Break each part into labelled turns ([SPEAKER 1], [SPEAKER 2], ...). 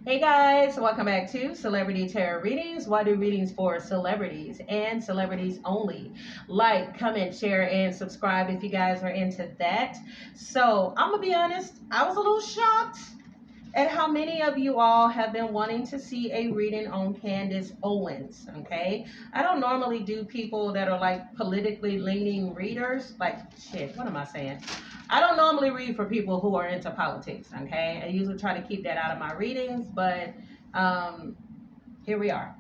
[SPEAKER 1] Hey guys, welcome back to Celebrity Tarot Readings. Why do readings for celebrities and celebrities only? Like, comment, share, and subscribe if you guys are into that. So, I'm gonna be honest, I was a little shocked at how many of you all have been wanting to see a reading on Candace Owens. Okay, I don't normally do people that are like politically leaning readers. Like, shit, what am I saying? I don't normally read for people who are into politics. Okay, I usually try to keep that out of my readings, but here we are.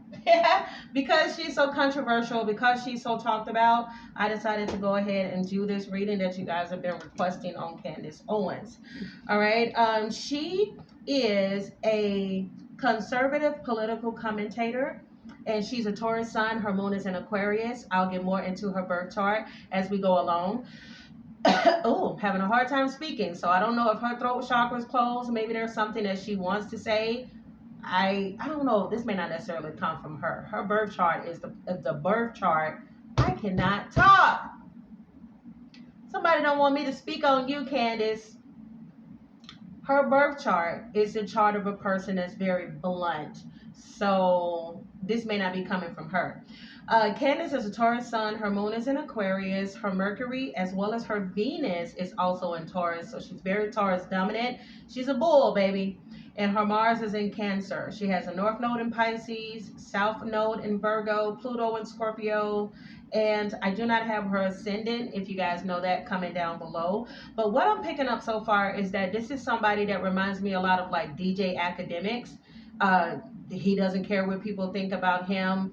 [SPEAKER 1] Because she's so controversial, because she's so talked about, I decided to go ahead and do this reading that you guys have been requesting on Candace Owens. All right, she is a conservative political commentator, and she's a Taurus sun. Her moon is in Aquarius. I'll get more into her birth chart as we go along. Oh, having a hard time speaking, so I don't know if her throat chakra is closed. Maybe there's something that she wants to say. I don't know. This may not necessarily come from her. Her birth chart is the birth chart. I cannot talk. Somebody don't want me to speak on you, Candace. Her birth chart is the chart of a person that's very blunt. So this may not be coming from her. Candace is a Taurus sun. Her moon is in Aquarius. Her Mercury as well as her Venus is also in Taurus. So she's very Taurus dominant. She's a bull, baby. And her Mars is in Cancer. She has a North Node in Pisces, South Node in Virgo, Pluto in Scorpio, and I do not have her ascendant, if you guys know that, coming down below. But what I'm picking up so far is that this is somebody that reminds me a lot of like DJ Academics. He doesn't care what people think about him.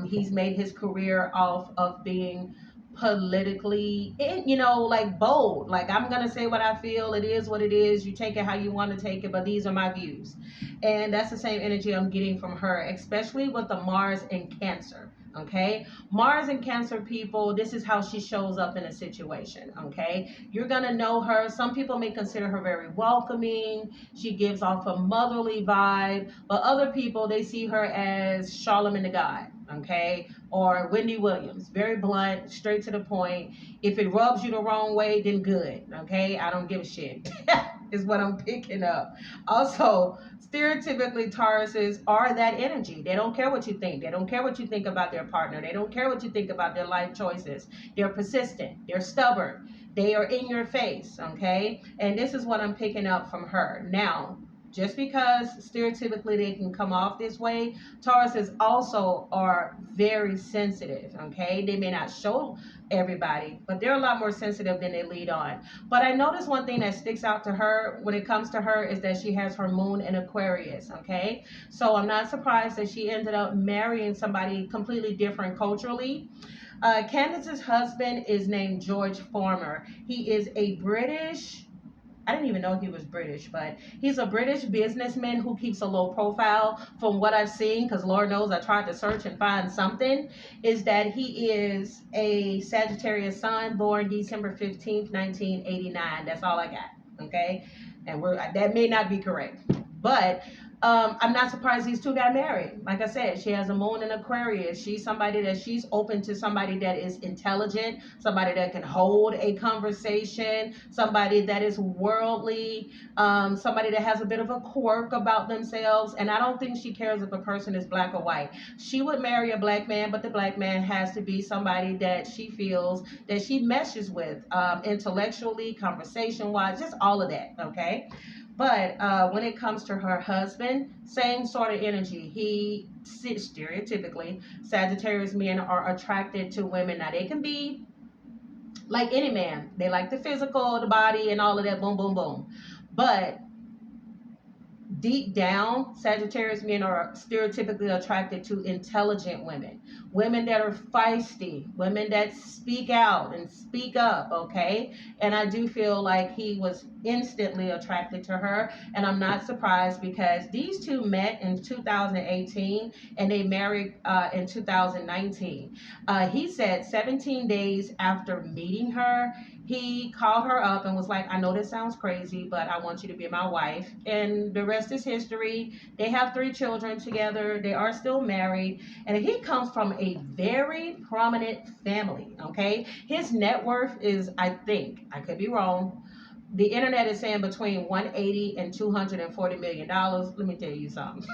[SPEAKER 1] He's made his career off of being politically, like bold. Like, I'm gonna say what I feel. It is what it is. You take it how you want to take it, but these are my views. And that's the same energy I'm getting from her, especially with the Mars in Cancer. Okay, Mars and Cancer people, this is how she shows up in a situation. Okay, you're gonna know her. Some people may consider her very welcoming. She gives off a motherly vibe, but other people, they see her as Charlemagne the God. Okay, or Wendy Williams, very blunt, straight to the point. If it rubs you the wrong way, then good. Okay, I don't give a shit. Is what I'm picking up. Also, stereotypically, Tauruses are that energy. They don't care what you think. They don't care what you think about their partner. They don't care what you think about their life choices. They're persistent. They're stubborn. They are in your face, okay? And this is what I'm picking up from her. Now, just because stereotypically they can come off this way, Tauruses also are very sensitive, okay? They may not show everybody, but they're a lot more sensitive than they lead on. But I noticed one thing that sticks out to her when it comes to her is that she has her moon in Aquarius, okay? So I'm not surprised that she ended up marrying somebody completely different culturally. Candace's husband is named George Farmer. He is a British, I didn't even know he was British, but he's a British businessman who keeps a low profile. From what I've seen, because Lord knows I tried to search and find something, is that he is a Sagittarius sun, born December 15th, 1989. That's all I got, okay? And that may not be correct, but I'm not surprised these two got married. Like I said, she has a moon in Aquarius. She's open to somebody that is intelligent, somebody that can hold a conversation, somebody that is worldly, somebody that has a bit of a quirk about themselves. And I don't think she cares if a person is black or white. She would marry a black man, but the black man has to be somebody that she feels that she meshes with intellectually, conversation-wise, just all of that, okay? But when it comes to her husband, same sort of energy. He, stereotypically, Sagittarius men are attracted to women. Now, they can be like any man. They like the physical, the body, and all of that, boom, boom, boom. But deep down, Sagittarius men are stereotypically attracted to intelligent women. Women that are feisty, women that speak out and speak up, okay? And I do feel like he was instantly attracted to her, and I'm not surprised because these two met in 2018 and they married in 2019. He said 17 days after meeting her, he called her up and was like, I know this sounds crazy, but I want you to be my wife. And the rest is history. They have 3 children together. They are still married. And he comes from a very prominent family, okay? His net worth is, I think, I could be wrong, The internet is saying between 180 and $240 million. Let me tell you something.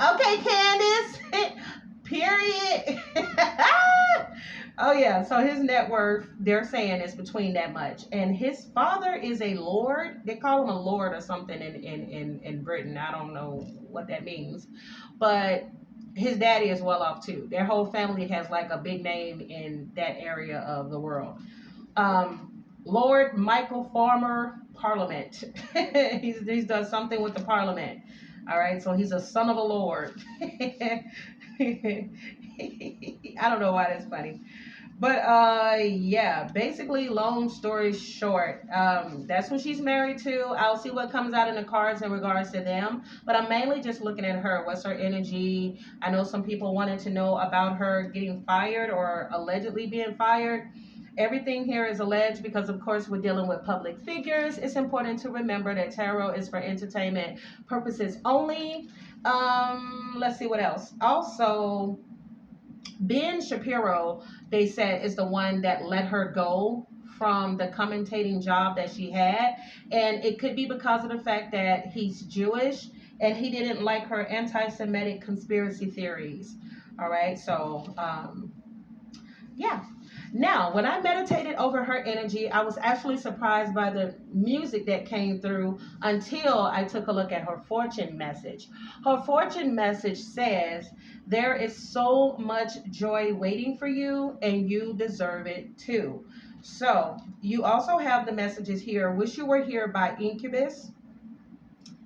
[SPEAKER 1] Okay, Candace. Period. Oh yeah, so his net worth, they're saying, is between that much. And his father is a lord. They call him a lord or something in Britain. I don't know what that means. But his daddy is well off too. Their whole family has like a big name in that area of the world. Lord Michael Farmer Parliament. He's done something with the Parliament. All right, so he's a son of a lord. I don't know why that's funny. But yeah, basically, long story short, that's who she's married to. I'll see what comes out in the cards in regards to them. But I'm mainly just looking at her. What's her energy? I know some people wanted to know about her getting fired or allegedly being fired. Everything here is alleged because, of course, we're dealing with public figures. It's important to remember that tarot is for entertainment purposes only. Let's see what else. Also, Ben Shapiro, they said, is the one that let her go from the commentating job that she had. And it could be because of the fact that he's Jewish and he didn't like her anti-Semitic conspiracy theories. All right, so yeah. Now, when I meditated over her energy, I was actually surprised by the music that came through until I took a look at her fortune message. Her fortune message says, there is so much joy waiting for you, and you deserve it too. So, you also have the messages here. Wish You Were Here by Incubus.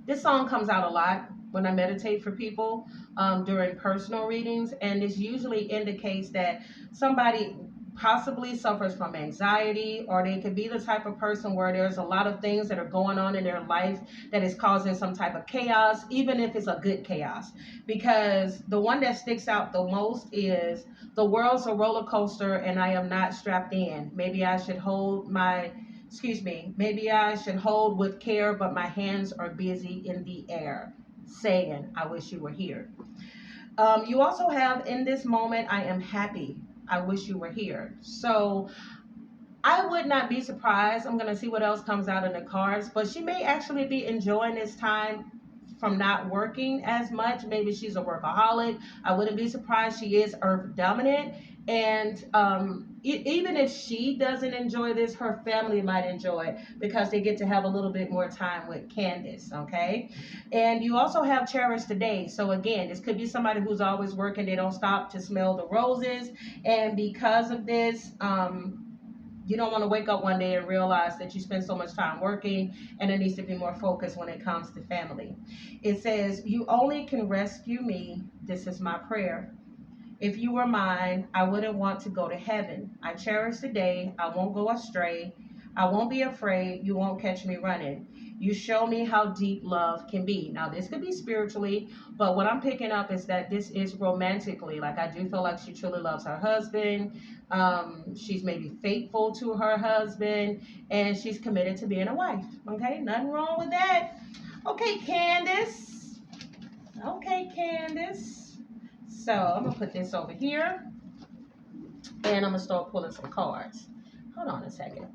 [SPEAKER 1] This song comes out a lot when I meditate for people during personal readings, and this usually indicates that somebody possibly suffers from anxiety, or they could be the type of person where there's a lot of things that are going on in their life that is causing some type of chaos, even if it's a good chaos. Because the one that sticks out the most is, the world's a roller coaster and I am not strapped in. Maybe I should hold with care, but my hands are busy in the air, saying, I wish you were here. You also have, in this moment, I am happy. I wish you were here. So I would not be surprised. I'm going to see what else comes out in the cards, but she may actually be enjoying this time from not working as much. Maybe she's a workaholic. I wouldn't be surprised she is earth dominant. And even if she doesn't enjoy this, her family might enjoy it because they get to have a little bit more time with Candace, okay? And you also have Cherish the Day. So again, this could be somebody who's always working. They don't stop to smell the roses. And because of this, you don't want to wake up one day and realize that you spend so much time working and there needs to be more focus when it comes to family. It says, you only can rescue me. This is my prayer. If you were mine, I wouldn't want to go to heaven. I cherish the day. I won't go astray. I won't be afraid. You won't catch me running. You show me how deep love can be. Now, this could be spiritually, but what I'm picking up is that this is romantically. Like, I do feel like she truly loves her husband. She's maybe faithful to her husband, and she's committed to being a wife. Okay, nothing wrong with that. Okay, Candace. Okay, Candace. So I'm going to put this over here, and I'm going to start pulling some cards. Hold on a second.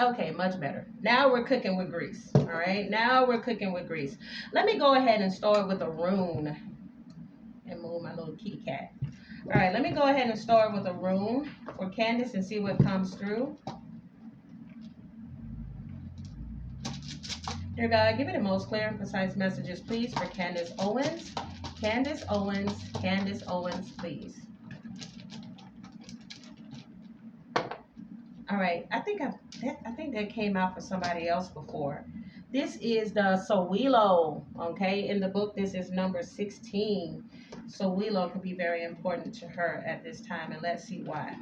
[SPEAKER 1] Okay, much better. Now we're cooking with grease. All right, now we're cooking with grease. Let me go ahead and start with a rune and move my little kitty cat. All right, let me go ahead and start with a rune for Candace and see what comes through. Dear God, give me the most clear and precise messages, please, for Candace Owens. Candace Owens, Candace Owens, please. All right, I think that came out for somebody else before. This is the Sowilo, okay? In the book, this is number 16. Sowilo could be very important to her at this time, and let's see why.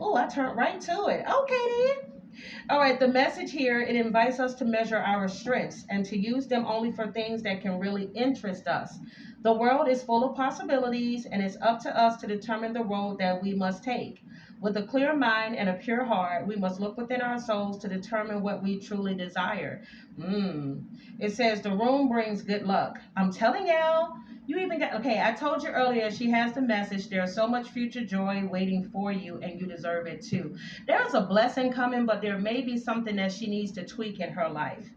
[SPEAKER 1] Oh, I turned right to it. Okay, then. All right, the message here, it invites us to measure our strengths and to use them only for things that can really interest us. The world is full of possibilities, and it's up to us to determine the road that we must take. With a clear mind and a pure heart, we must look within our souls to determine what we truly desire. It says the room brings good luck. I'm telling y'all, you even got, okay, I told you earlier, she has the message. There's so much future joy waiting for you, and you deserve it too. There's a blessing coming, but there may be something that she needs to tweak in her life.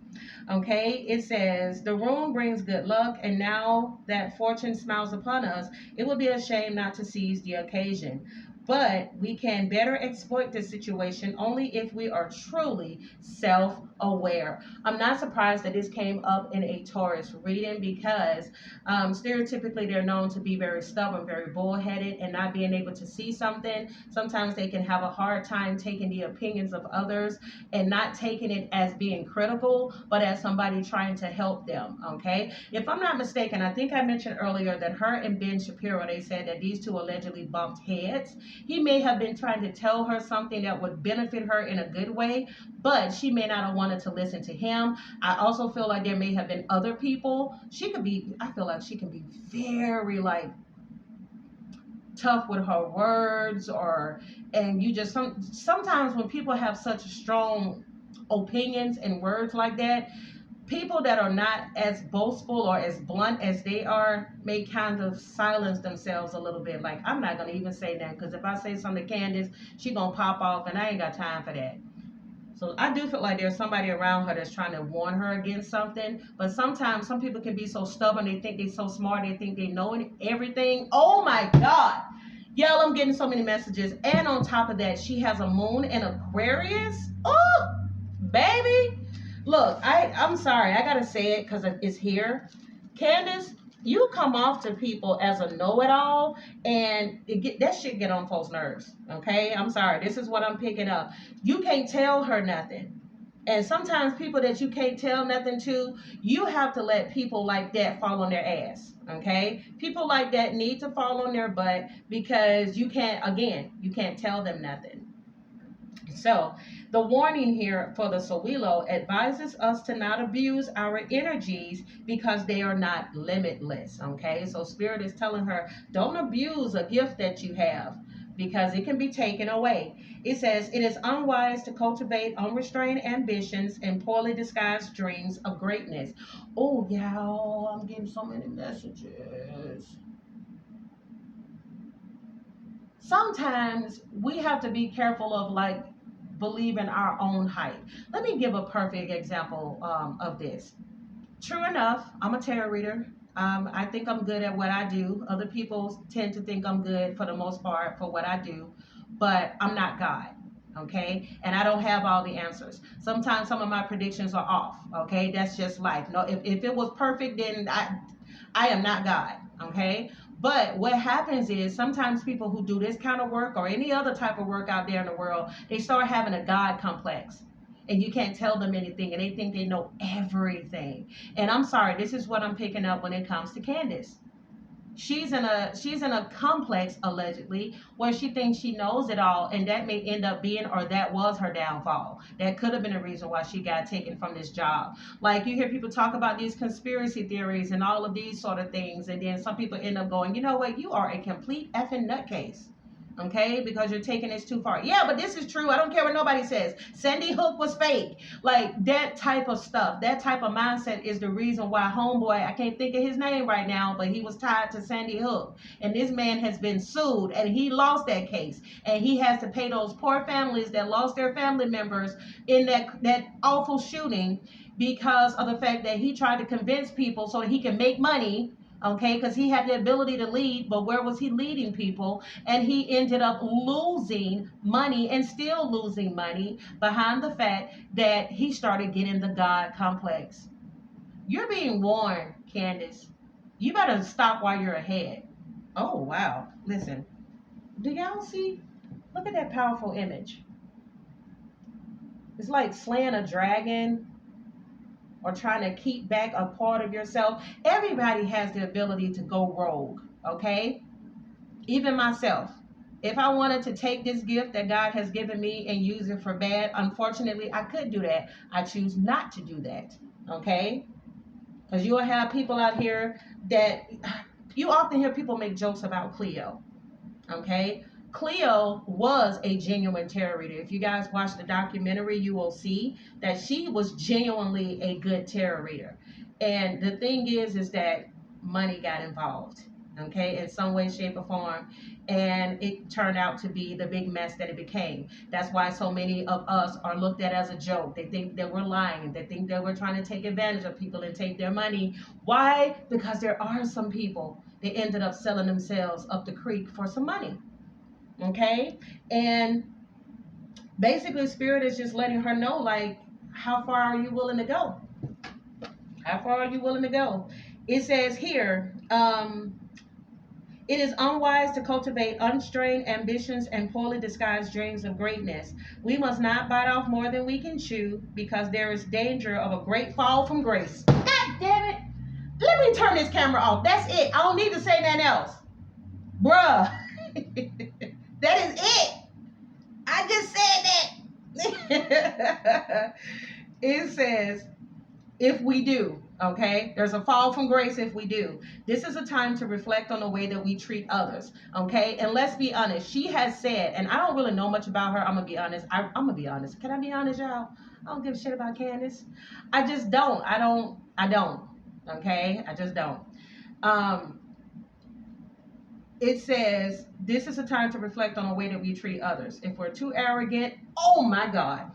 [SPEAKER 1] Okay, it says the room brings good luck, and now that fortune smiles upon us, it would be a shame not to seize the occasion. But we can better exploit this situation only if we are truly self aware. I'm not surprised that this came up in a Taurus reading because stereotypically they're known to be very stubborn, very bullheaded, and not being able to see something. Sometimes they can have a hard time taking the opinions of others and not taking it as being critical, but as somebody trying to help them. Okay, if I'm not mistaken, I think I mentioned earlier that her and Ben Shapiro, they said that these two allegedly bumped heads. He may have been trying to tell her something that would benefit her in a good way, but she may not have wanted to listen to him. I also feel like there may have been other people. She could be, I feel like she can be very like tough with her words, or and you just sometimes when people have such strong opinions and words like that, people that are not as boastful or as blunt as they are may kind of silence themselves a little bit. Like, I'm not going to even say that, because if I say something to Candace, she going to pop off, and I ain't got time for that. So I do feel like there's somebody around her that's trying to warn her against something. But sometimes some people can be so stubborn, they think they're so smart, they think they know everything. Oh my God. Y'all, I'm getting so many messages. And on top of that, she has a moon in Aquarius. Oh, baby. Look, I'm sorry. I got to say it because it's here. Candace, you come off to people as a know-it-all, and that shit get on folks' nerves. Okay? I'm sorry. This is what I'm picking up. You can't tell her nothing. And sometimes people that you can't tell nothing to, you have to let people like that fall on their ass. Okay? People like that need to fall on their butt, because you can't tell them nothing. So, the warning here for the Sowilo advises us to not abuse our energies because they are not limitless. Okay, so Spirit is telling her, don't abuse a gift that you have because it can be taken away. It says, it is unwise to cultivate unrestrained ambitions and poorly disguised dreams of greatness. Oh, y'all, I'm getting so many messages. Sometimes we have to be careful of like believe in our own hype. Let me give a perfect example of this. True enough, I'm a tarot reader. I think I'm good at what I do. Other people tend to think I'm good for the most part for what I do, but I'm not God. Okay, and I don't have all the answers. Sometimes some of my predictions are off. Okay, that's just life. No, if it was perfect, then I am not God. Okay, but what happens is sometimes people who do this kind of work or any other type of work out there in the world, they start having a God complex. And you can't tell them anything, and they think they know everything. And I'm sorry, this is what I'm picking up when it comes to Candace. She's in a complex allegedly where she thinks she knows it all, and that may end up being, or that was her downfall. That could have been a reason why she got taken from this job. Like, you hear people talk about these conspiracy theories and all of these sort of things, and then some people end up going, you know what, you are a complete effing nutcase. Okay, because you're taking this too far. Yeah, but this is true. I don't care what nobody says. Sandy Hook was fake. Like, that type of stuff, that type of mindset is the reason why homeboy, I can't think of his name right now, but he was tied to Sandy Hook. And this man has been sued, and he lost that case. And he has to pay those poor families that lost their family members in that awful shooting because of the fact that he tried to convince people so that he can make money. Okay, because he had the ability to lead, but where was he leading people? And he ended up losing money and still losing money behind the fact that he started getting the God complex. You're being warned, Candace. You better stop while you're ahead. Oh, wow. Listen, do y'all see? Look at that powerful image. It's like slaying a dragon or trying to keep back a part of yourself. Everybody has the ability to go rogue, okay? Even myself. If I wanted to take this gift that God has given me and use it for bad, unfortunately, I could do that. I choose not to do that, okay? Because you will have people out here that, you often hear people make jokes about Cleo, okay? Cleo was a genuine tarot reader. If you guys watch the documentary, you will see that she was genuinely a good tarot reader. And the thing is that money got involved, okay, in some way, shape, or form. And it turned out to be the big mess that it became. That's why so many of us are looked at as a joke. They think that we're lying. They think that we're trying to take advantage of people and take their money. Why? Because there are some people that ended up selling themselves up the creek for some money. Okay? And basically, Spirit is just letting her know, like, how far are you willing to go? How far are you willing to go? It says here, it is unwise to cultivate unstrained ambitions and poorly disguised dreams of greatness. We must not bite off more than we can chew, because there is danger of a great fall from grace. God damn it. Let me turn this camera off. That's it. I don't need to say nothing else. Bruh. That is it. I just said that. It says, if we do, okay, there's a fall from grace if we do. This is a time to reflect on the way that we treat others, okay? And let's be honest, she has said, and I don't really know much about her. I'm gonna be honest. I'm gonna be honest. Can I be honest, y'all? I don't give a shit about Candace. I just don't. I don't. Okay? I just don't. It says, this is a time to reflect on the way that we treat others. If we're too arrogant, oh my God.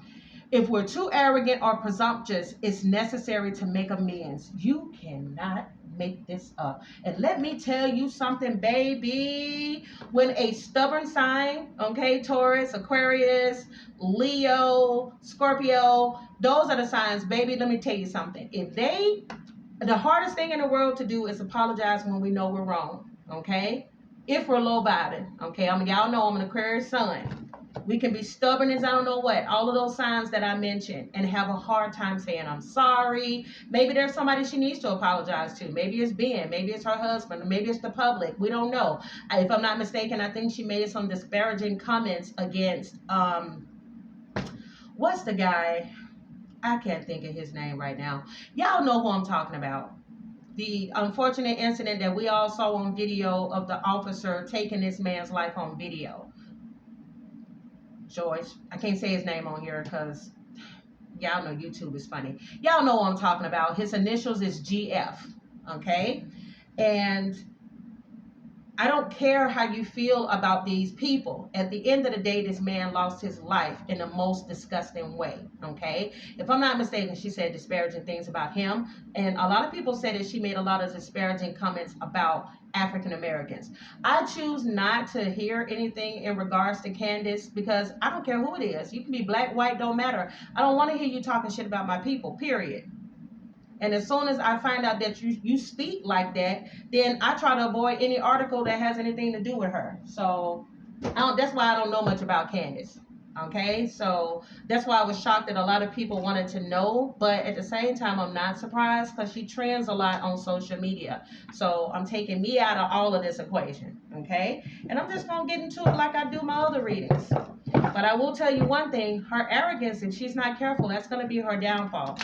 [SPEAKER 1] If we're too arrogant or presumptuous, it's necessary to make amends. You cannot make this up. And let me tell you something, baby. When a stubborn sign, okay, Taurus, Aquarius, Leo, Scorpio, those are the signs, baby, let me tell you something. The hardest thing in the world to do is apologize when we know we're wrong, okay? If we're low vibing, okay? Y'all know I'm an Aquarius sun. We can be stubborn as I don't know what, all of those signs that I mentioned, and have a hard time saying I'm sorry. Maybe there's somebody she needs to apologize to. Maybe it's Ben, maybe it's her husband, maybe it's the public. We don't know. If I'm not mistaken, I think she made some disparaging comments against, what's the guy? I can't think of his name right now. Y'all know who I'm talking about. The unfortunate incident that we all saw on video of the officer taking this man's life on video. George, I can't say his name on here because y'all know YouTube is funny. Y'all know what I'm talking about. His initials is GF, okay? And I don't care how you feel about these people. At the end of the day, this man lost his life in the most disgusting way, okay? If I'm not mistaken, she said disparaging things about him. And a lot of people said that she made a lot of disparaging comments about African Americans. I choose not to hear anything in regards to Candace because I don't care who it is. You can be black, white, don't matter. I don't want to hear you talking shit about my people, period. And as soon as I find out that you speak like that, then I try to avoid any article that has anything to do with her. So that's why I don't know much about Candace. Okay, so that's why I was shocked that a lot of people wanted to know. But at the same time, I'm not surprised because she trends a lot on social media. So I'm taking me out of all of this equation. Okay, and I'm just going to get into it like I do my other readings. But I will tell you one thing, her arrogance, if she's not careful, that's going to be her downfall.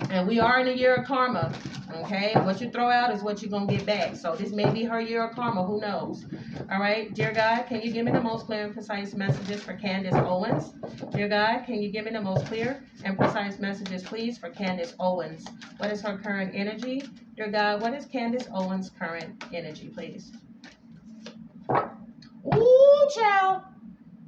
[SPEAKER 1] And we are in a year of karma, okay? What you throw out is what you're going to get back. So this may be her year of karma. Who knows? All right. Dear God, can you give me the most clear and precise messages for Candace Owens? Dear God, can you give me the most clear and precise messages, please, for Candace Owens? What is her current energy? Dear God, what is Candace Owens' current energy, please? Ooh, child.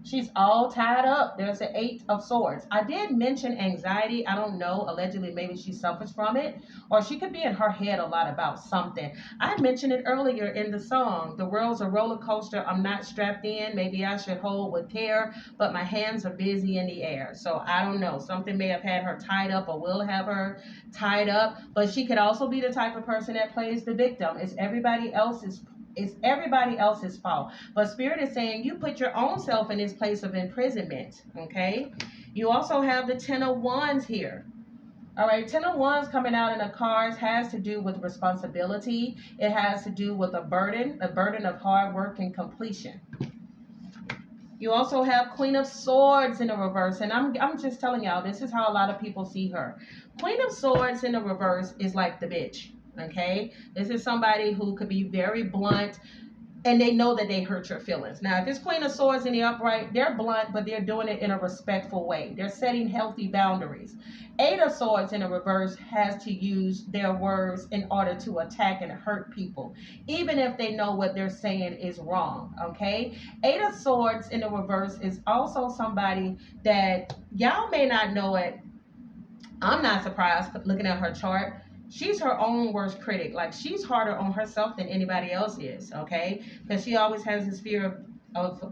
[SPEAKER 1] She's all tied up. There's an 8 of Swords. I did mention anxiety. I don't know. Allegedly, maybe she suffers from it. Or she could be in her head a lot about something. I mentioned it earlier in the song. The world's a roller coaster. I'm not strapped in. Maybe I should hold with care. But my hands are busy in the air. So I don't know. Something may have had her tied up or will have her tied up. But she could also be the type of person that plays the victim. It's everybody else's fault. But Spirit is saying you put your own self in this place of imprisonment, okay? You also have the 10 of Wands here. All right, 10 of Wands coming out in the cards has to do with responsibility. It has to do with a burden of hard work and completion. You also have Queen of Swords in the reverse. And I'm just telling y'all, this is how a lot of people see her. Queen of Swords in the reverse is like the bitch. Okay, this is somebody who could be very blunt, and they know that they hurt your feelings. Now, if it's Queen of Swords in the upright, they're blunt, but they're doing it in a respectful way. They're setting healthy boundaries. Eight of Swords in the reverse has to use their words in order to attack and hurt people, even if they know what they're saying is wrong, okay? Eight of Swords in the reverse is also somebody that y'all may not know it. I'm not surprised looking at her chart. She's her own worst critic. Like, she's harder on herself than anybody else is, okay? Because she always has this fear of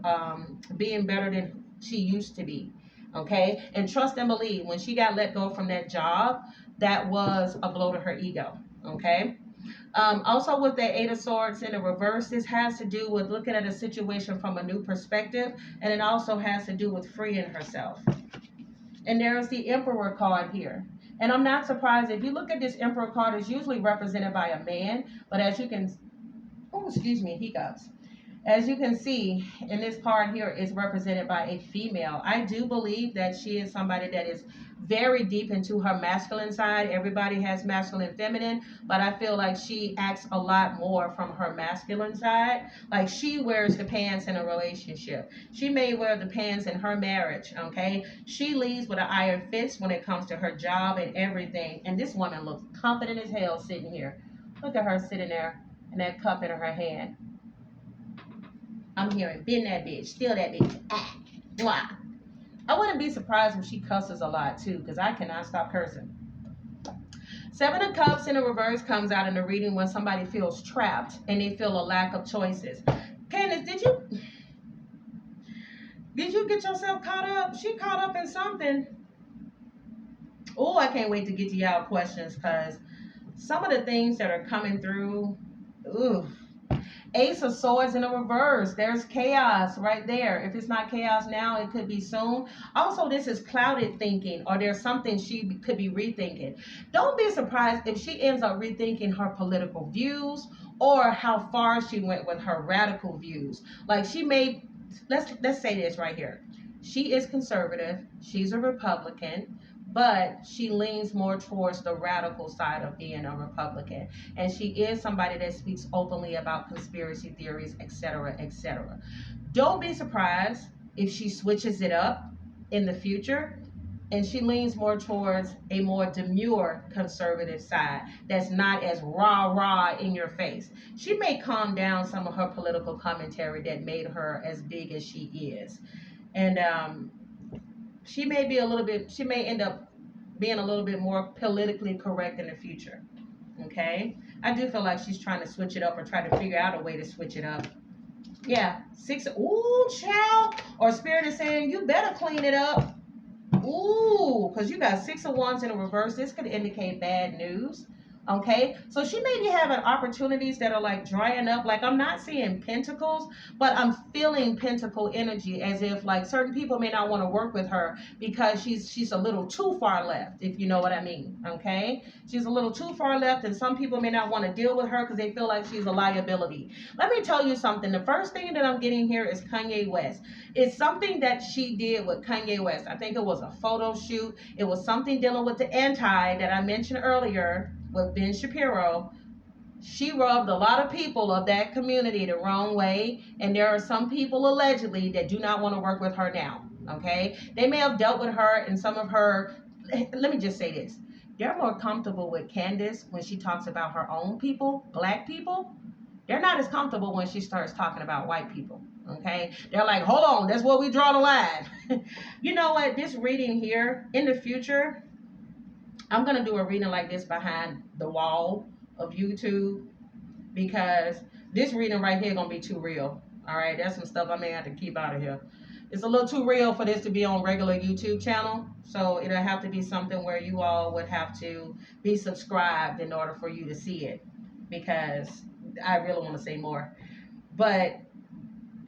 [SPEAKER 1] being better than she used to be, okay? And trust and believe, when she got let go from that job, that was a blow to her ego, okay? Also, with the Eight of Swords in the reverse, this has to do with looking at a situation from a new perspective, and it also has to do with freeing herself. And there's the Emperor card here. And I'm not surprised if you look at this Emperor card, it's usually represented by a man, but as you can, oh, excuse me, hiccups. As you can see in this card here, is represented by a female. I do believe that she is somebody that is very deep into her masculine side. Everybody has masculine and feminine, but I feel like she acts a lot more from her masculine side. Like, she wears the pants in a relationship. She may wear the pants in her marriage, okay? She leads with an iron fist when it comes to her job and everything. And this woman looks confident as hell sitting here. Look at her sitting there and that cup in her hand. I'm hearing, bend that bitch, steal that bitch. Ah, mwah. I wouldn't be surprised if she cusses a lot too, because I cannot stop cursing. Seven of Cups in the reverse comes out in the reading when somebody feels trapped and they feel a lack of choices. Candace, did you get yourself caught up? She caught up in something. Oh, I can't wait to get to y'all questions, because some of the things that are coming through, ooh. Ace of Swords in the reverse. There's chaos right there. If it's not chaos now, it could be soon. Also, this is clouded thinking, or there's something she could be rethinking. Don't be surprised if she ends up rethinking her political views or how far she went with her radical views. Like, she may, let's say this right here. She is conservative. She's a Republican, but she leans more towards the radical side of being a Republican. And she is somebody that speaks openly about conspiracy theories, etc., etc. Don't be surprised if she switches it up in the future and she leans more towards a more demure conservative side that's not as rah-rah in your face. She may calm down some of her political commentary that made her as big as she is. And she may end up being a little bit more politically correct in the future. Okay? I do feel like she's trying to switch it up, or try to figure out a way to switch it up. Yeah. Ooh, child. Or Spirit is saying, you better clean it up. Ooh, because you got Six of Wands in the reverse. This could indicate bad news. Okay, so she may be having opportunities that are like drying up. Like, I'm not seeing pentacles, but I'm feeling pentacle energy, as if like certain people may not want to work with her because she's a little too far left, if you know what I mean. Okay, she's a little too far left, and some people may not want to deal with her because they feel like she's a liability. Let me tell you something. The first thing that I'm getting here is Kanye West. It's something that she did with Kanye West. I think it was a photo shoot. It was something dealing with the anti that I mentioned earlier with Ben Shapiro. She rubbed a lot of people of that community the wrong way, and there are some people allegedly that do not want to work with her now. Okay, they may have dealt with her and some of her, let me just say this, they're more comfortable with Candace when she talks about her own people, black people. They're not as comfortable when she starts talking about white people. Okay, they're like, hold on, that's where we draw the line. You know what, this reading here, in the future, I'm going to do a reading like this behind the wall of YouTube, because this reading right here going to be too real. All right, that's some stuff I may have to keep out of here. It's a little too real for this to be on regular YouTube channel. So it'll have to be something where you all would have to be subscribed in order for you to see it, because I really want to say more. But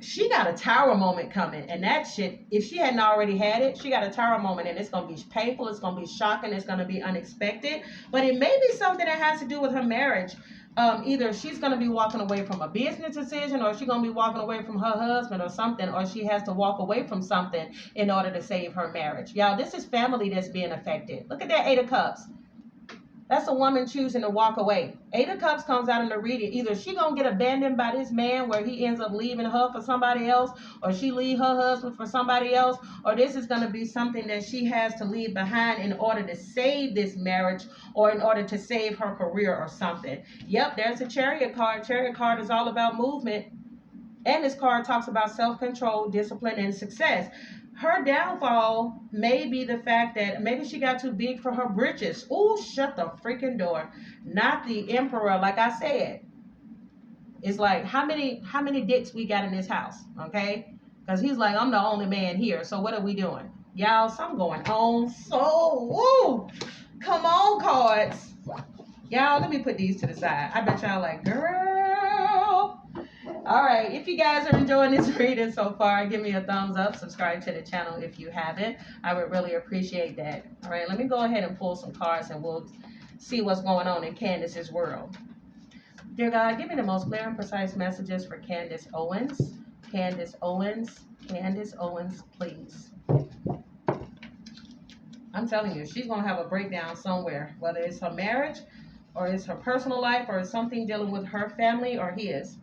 [SPEAKER 1] she got a tower moment coming, and that shit, if she hadn't already had it, she got a tower moment, and it's going to be painful, it's going to be shocking, it's going to be unexpected, but it may be something that has to do with her marriage. Either she's going to be walking away from a business decision, or she's going to be walking away from her husband or something, or she has to walk away from something in order to save her marriage. Y'all, this is family that's being affected. Look at that Eight of Cups. That's a woman choosing to walk away. Eight of Cups comes out in the reading. Either she gonna get abandoned by this man where he ends up leaving her for somebody else, or she leave her husband for somebody else, or this is gonna be something that she has to leave behind in order to save this marriage or in order to save her career or something. Yep, there's a Chariot card. Chariot card is all about movement. And this card talks about self-control, discipline, and success. Her downfall may be the fact that maybe she got too big for her britches. Ooh, shut the freaking door. Not the emperor, like I said. It's like, how many dicks we got in this house, okay? Because he's like, I'm the only man here, so what are we doing? Y'all, something going on. So, woo! Come on, cards. Y'all, let me put these to the side. I bet y'all like, girl. All right, if you guys are enjoying this reading so far, give me a thumbs up. Subscribe to the channel if you haven't. I would really appreciate that. All right, let me go ahead and pull some cards and we'll see what's going on in Candace's world. Dear God, give me the most clear and precise messages for Candace Owens. Candace Owens. Candace Owens, please. I'm telling you, she's going to have a breakdown somewhere, whether it's her marriage or it's her personal life or it's something dealing with her family or his.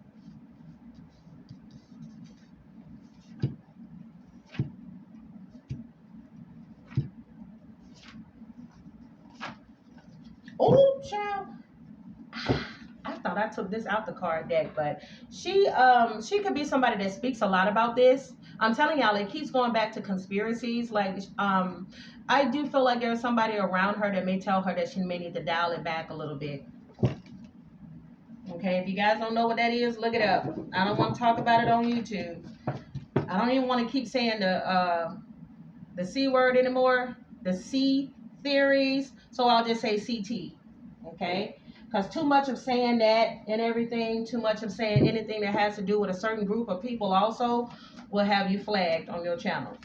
[SPEAKER 1] Oh, child. I thought I took this out the card deck, but she could be somebody that speaks a lot about this. I'm telling y'all, it keeps going back to conspiracies. Like, I do feel like there's somebody around her that may tell her that she may need to dial it back a little bit. Okay, if you guys don't know what that is, look it up. I don't want to talk about it on YouTube. I don't even want to keep saying the C word anymore, the C theories, so I'll just say CT, okay? Because too much of saying that and everything, too much of saying anything that has to do with a certain group of people also will have you flagged on your channel.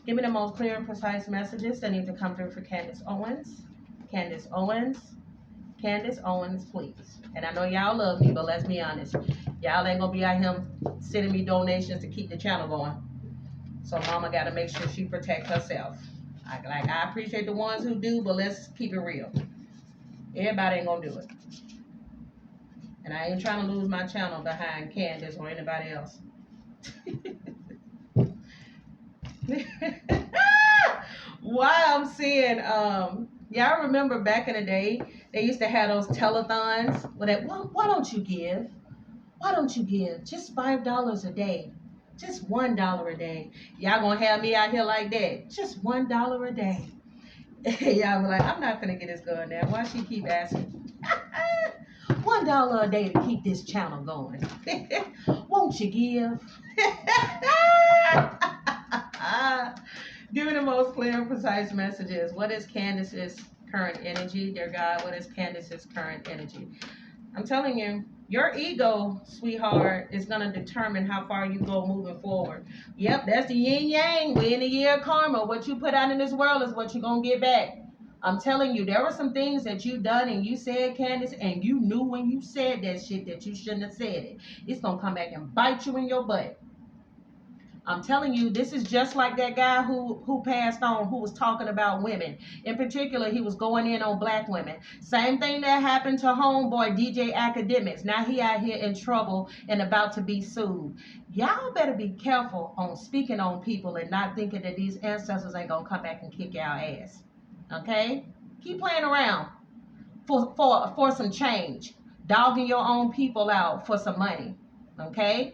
[SPEAKER 1] Give me the most clear and precise messages that need to come through for Candace Owens. Candace Owens. Candace Owens, please. And I know y'all love me, but let's be honest. Y'all ain't going to be out here sending me donations to keep the channel going. So mama got to make sure she protects herself. I appreciate the ones who do, but let's keep it real. Everybody ain't going to do it. And I ain't trying to lose my channel behind Candace or anybody else. Why I'm seeing, y'all remember back in the day, they used to have those telethons where that, why don't you give? Why don't you give? Just $5 a day. Just $1 a day. Y'all gonna have me out here like that. Just $1 a day. Y'all be like, I'm not gonna get this girl now. Why she keep asking? $1 a day to keep this channel going. Won't you give? Give me the most clear and precise messages. What is Candace's current energy? Dear God, what is Candace's current energy? I'm telling you, your ego, sweetheart, is going to determine how far you go moving forward. Yep, that's the yin yang. We're in the year of karma. What you put out in this world is what you're going to get back. I'm telling you, there were some things that you done and you said, Candace, and you knew when you said that shit that you shouldn't have said it. It's going to come back and bite you in your butt. I'm telling you, this is just like that guy who passed on, who was talking about women. In particular, he was going in on black women. Same thing that happened to homeboy DJ Academics. Now he out here in trouble and about to be sued. Y'all better be careful on speaking on people and not thinking that these ancestors ain't gonna come back and kick y'all ass. Okay? Keep playing around for some change. Dogging your own people out for some money. Okay?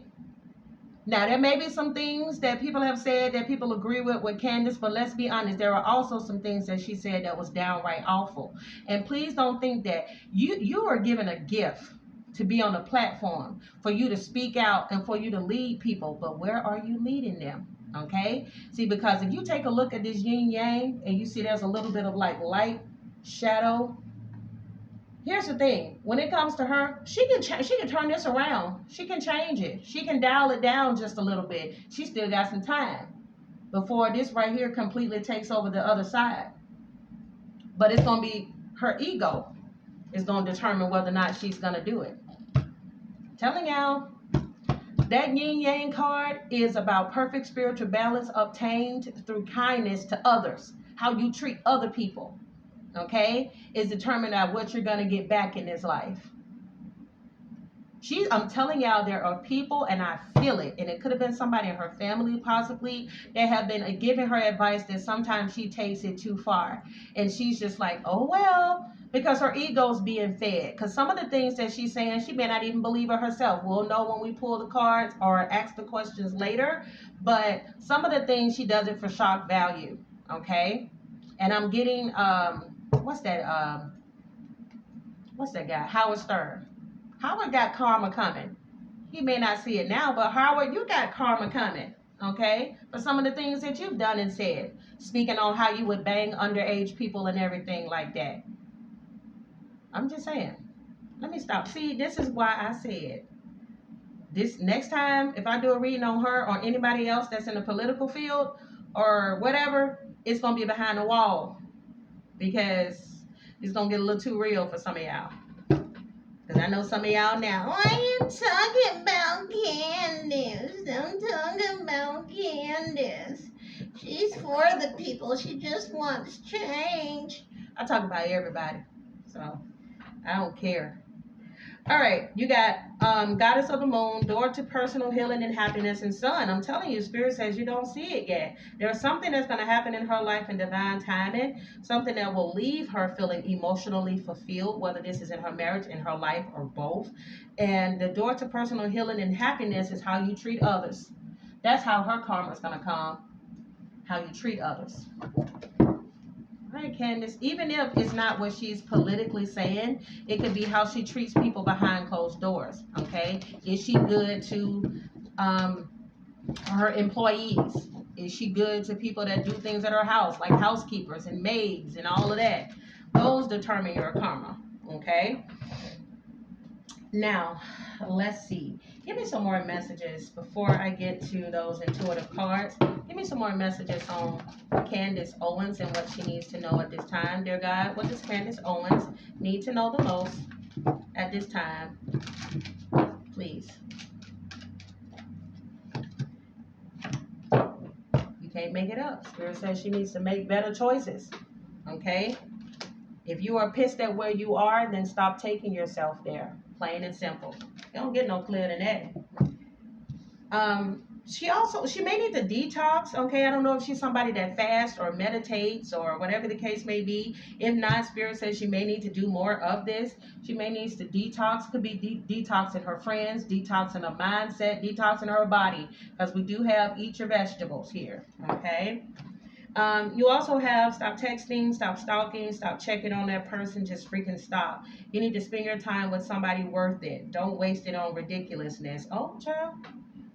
[SPEAKER 1] Now, there may be some things that people have said that people agree with Candace, but let's be honest, there are also some things that she said that was downright awful. And please don't think that you are given a gift to be on a platform for you to speak out and for you to lead people, but where are you leading them? Okay? See, because if you take a look at this yin yang and you see there's a little bit of like light, shadow. Here's the thing. When it comes to her, she can turn this around. She can change it. She can dial it down just a little bit. She still got some time before this right here completely takes over the other side. But it's going to be her ego is going to determine whether or not she's going to do it. I'm telling y'all, that yin yang card is about perfect spiritual balance obtained through kindness to others. How you treat other people. okay, is determined by what you're going to get back in this life. I'm telling y'all, there are people, and I feel it, and it could have been somebody in her family possibly that have been giving her advice that sometimes she takes it too far, and she's just like, oh well, because her ego's being fed. Because some of the things that she's saying, she may not even believe it herself. We'll know when we pull the cards or ask the questions later, but some of the things she does it for shock value, okay? And I'm getting what's that guy, Howard Stern. Howard got karma coming. He may not see it now, but Howard, you got karma coming, okay? For some of the things that you've done and said. Speaking on how you would bang underage people and everything like that. I'm just saying. Let me stop. See, this is why I said, this next time, if I do a reading on her or anybody else that's in the political field or whatever, it's going to be behind the wall. Because it's going to get a little too real for some of y'all. Because I know some of y'all now, why are you talking about Candace? I'm talking about Candace. She's for the people. She just wants change. I talk about everybody. So, I don't care. All right, you got Goddess of the Moon, door to personal healing and happiness, and Sun. I'm telling you, Spirit says you don't see it yet. There's something that's going to happen in her life in divine timing, something that will leave her feeling emotionally fulfilled, whether this is in her marriage, in her life, or both. And the door to personal healing and happiness is how you treat others. That's how her karma is going to come, how you treat others. Right, Candace, even if it's not what she's politically saying, it could be how she treats people behind closed doors, okay? Is she good to her employees? Is she good to people that do things at her house, like housekeepers and maids and all of that? Those determine your karma, okay? Now, let's see. Give me some more messages before I get to those intuitive cards. Give me some more messages on Candace Owens and what she needs to know at this time. Dear God, what does Candace Owens need to know the most at this time? Please. You can't make it up. Spirit says she needs to make better choices. Okay? If you are pissed at where you are, then stop taking yourself there. Plain and simple. You don't get no clearer than that. She may need to detox, okay? I don't know if she's somebody that fasts or meditates or whatever the case may be. If not, Spirit says she may need to do more of this. She may need to detox. Could be detoxing her friends, detoxing her mindset, detoxing her body, because we do have eat your vegetables here, okay? You also have stop texting, stop stalking, stop checking on that person, just freaking stop. You need to spend your time with somebody worth it. Don't waste it on ridiculousness. Oh, child.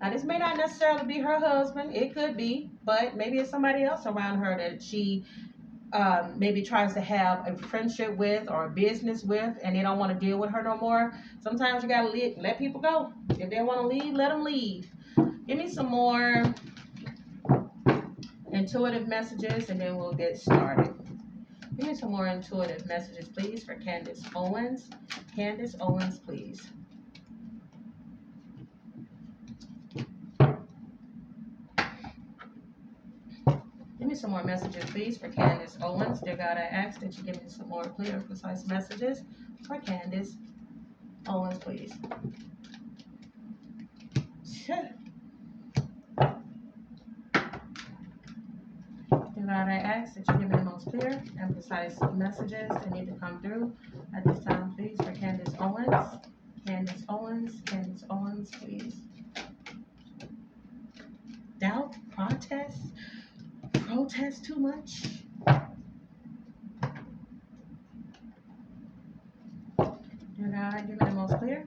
[SPEAKER 1] Now, this may not necessarily be her husband. It could be, but maybe it's somebody else around her that she maybe tries to have a friendship with or a business with, and they don't want to deal with her no more. Sometimes you got to let people go. If they want to leave, let them leave. Give me some more intuitive messages, and then we'll get started. Give me some more intuitive messages, please, for Candace Owens. Candace Owens, please. Give me some more messages, please, for Candace Owens. Dear God, I ask that you give me some more clear and precise messages for Candace Owens, please. Dear God, I ask that you give me the most clear and precise messages that need to come through at this time, please, for Candace Owens. Candace Owens, Candace Owens, please. Doubt, protest too much. Dear God, give me the most clear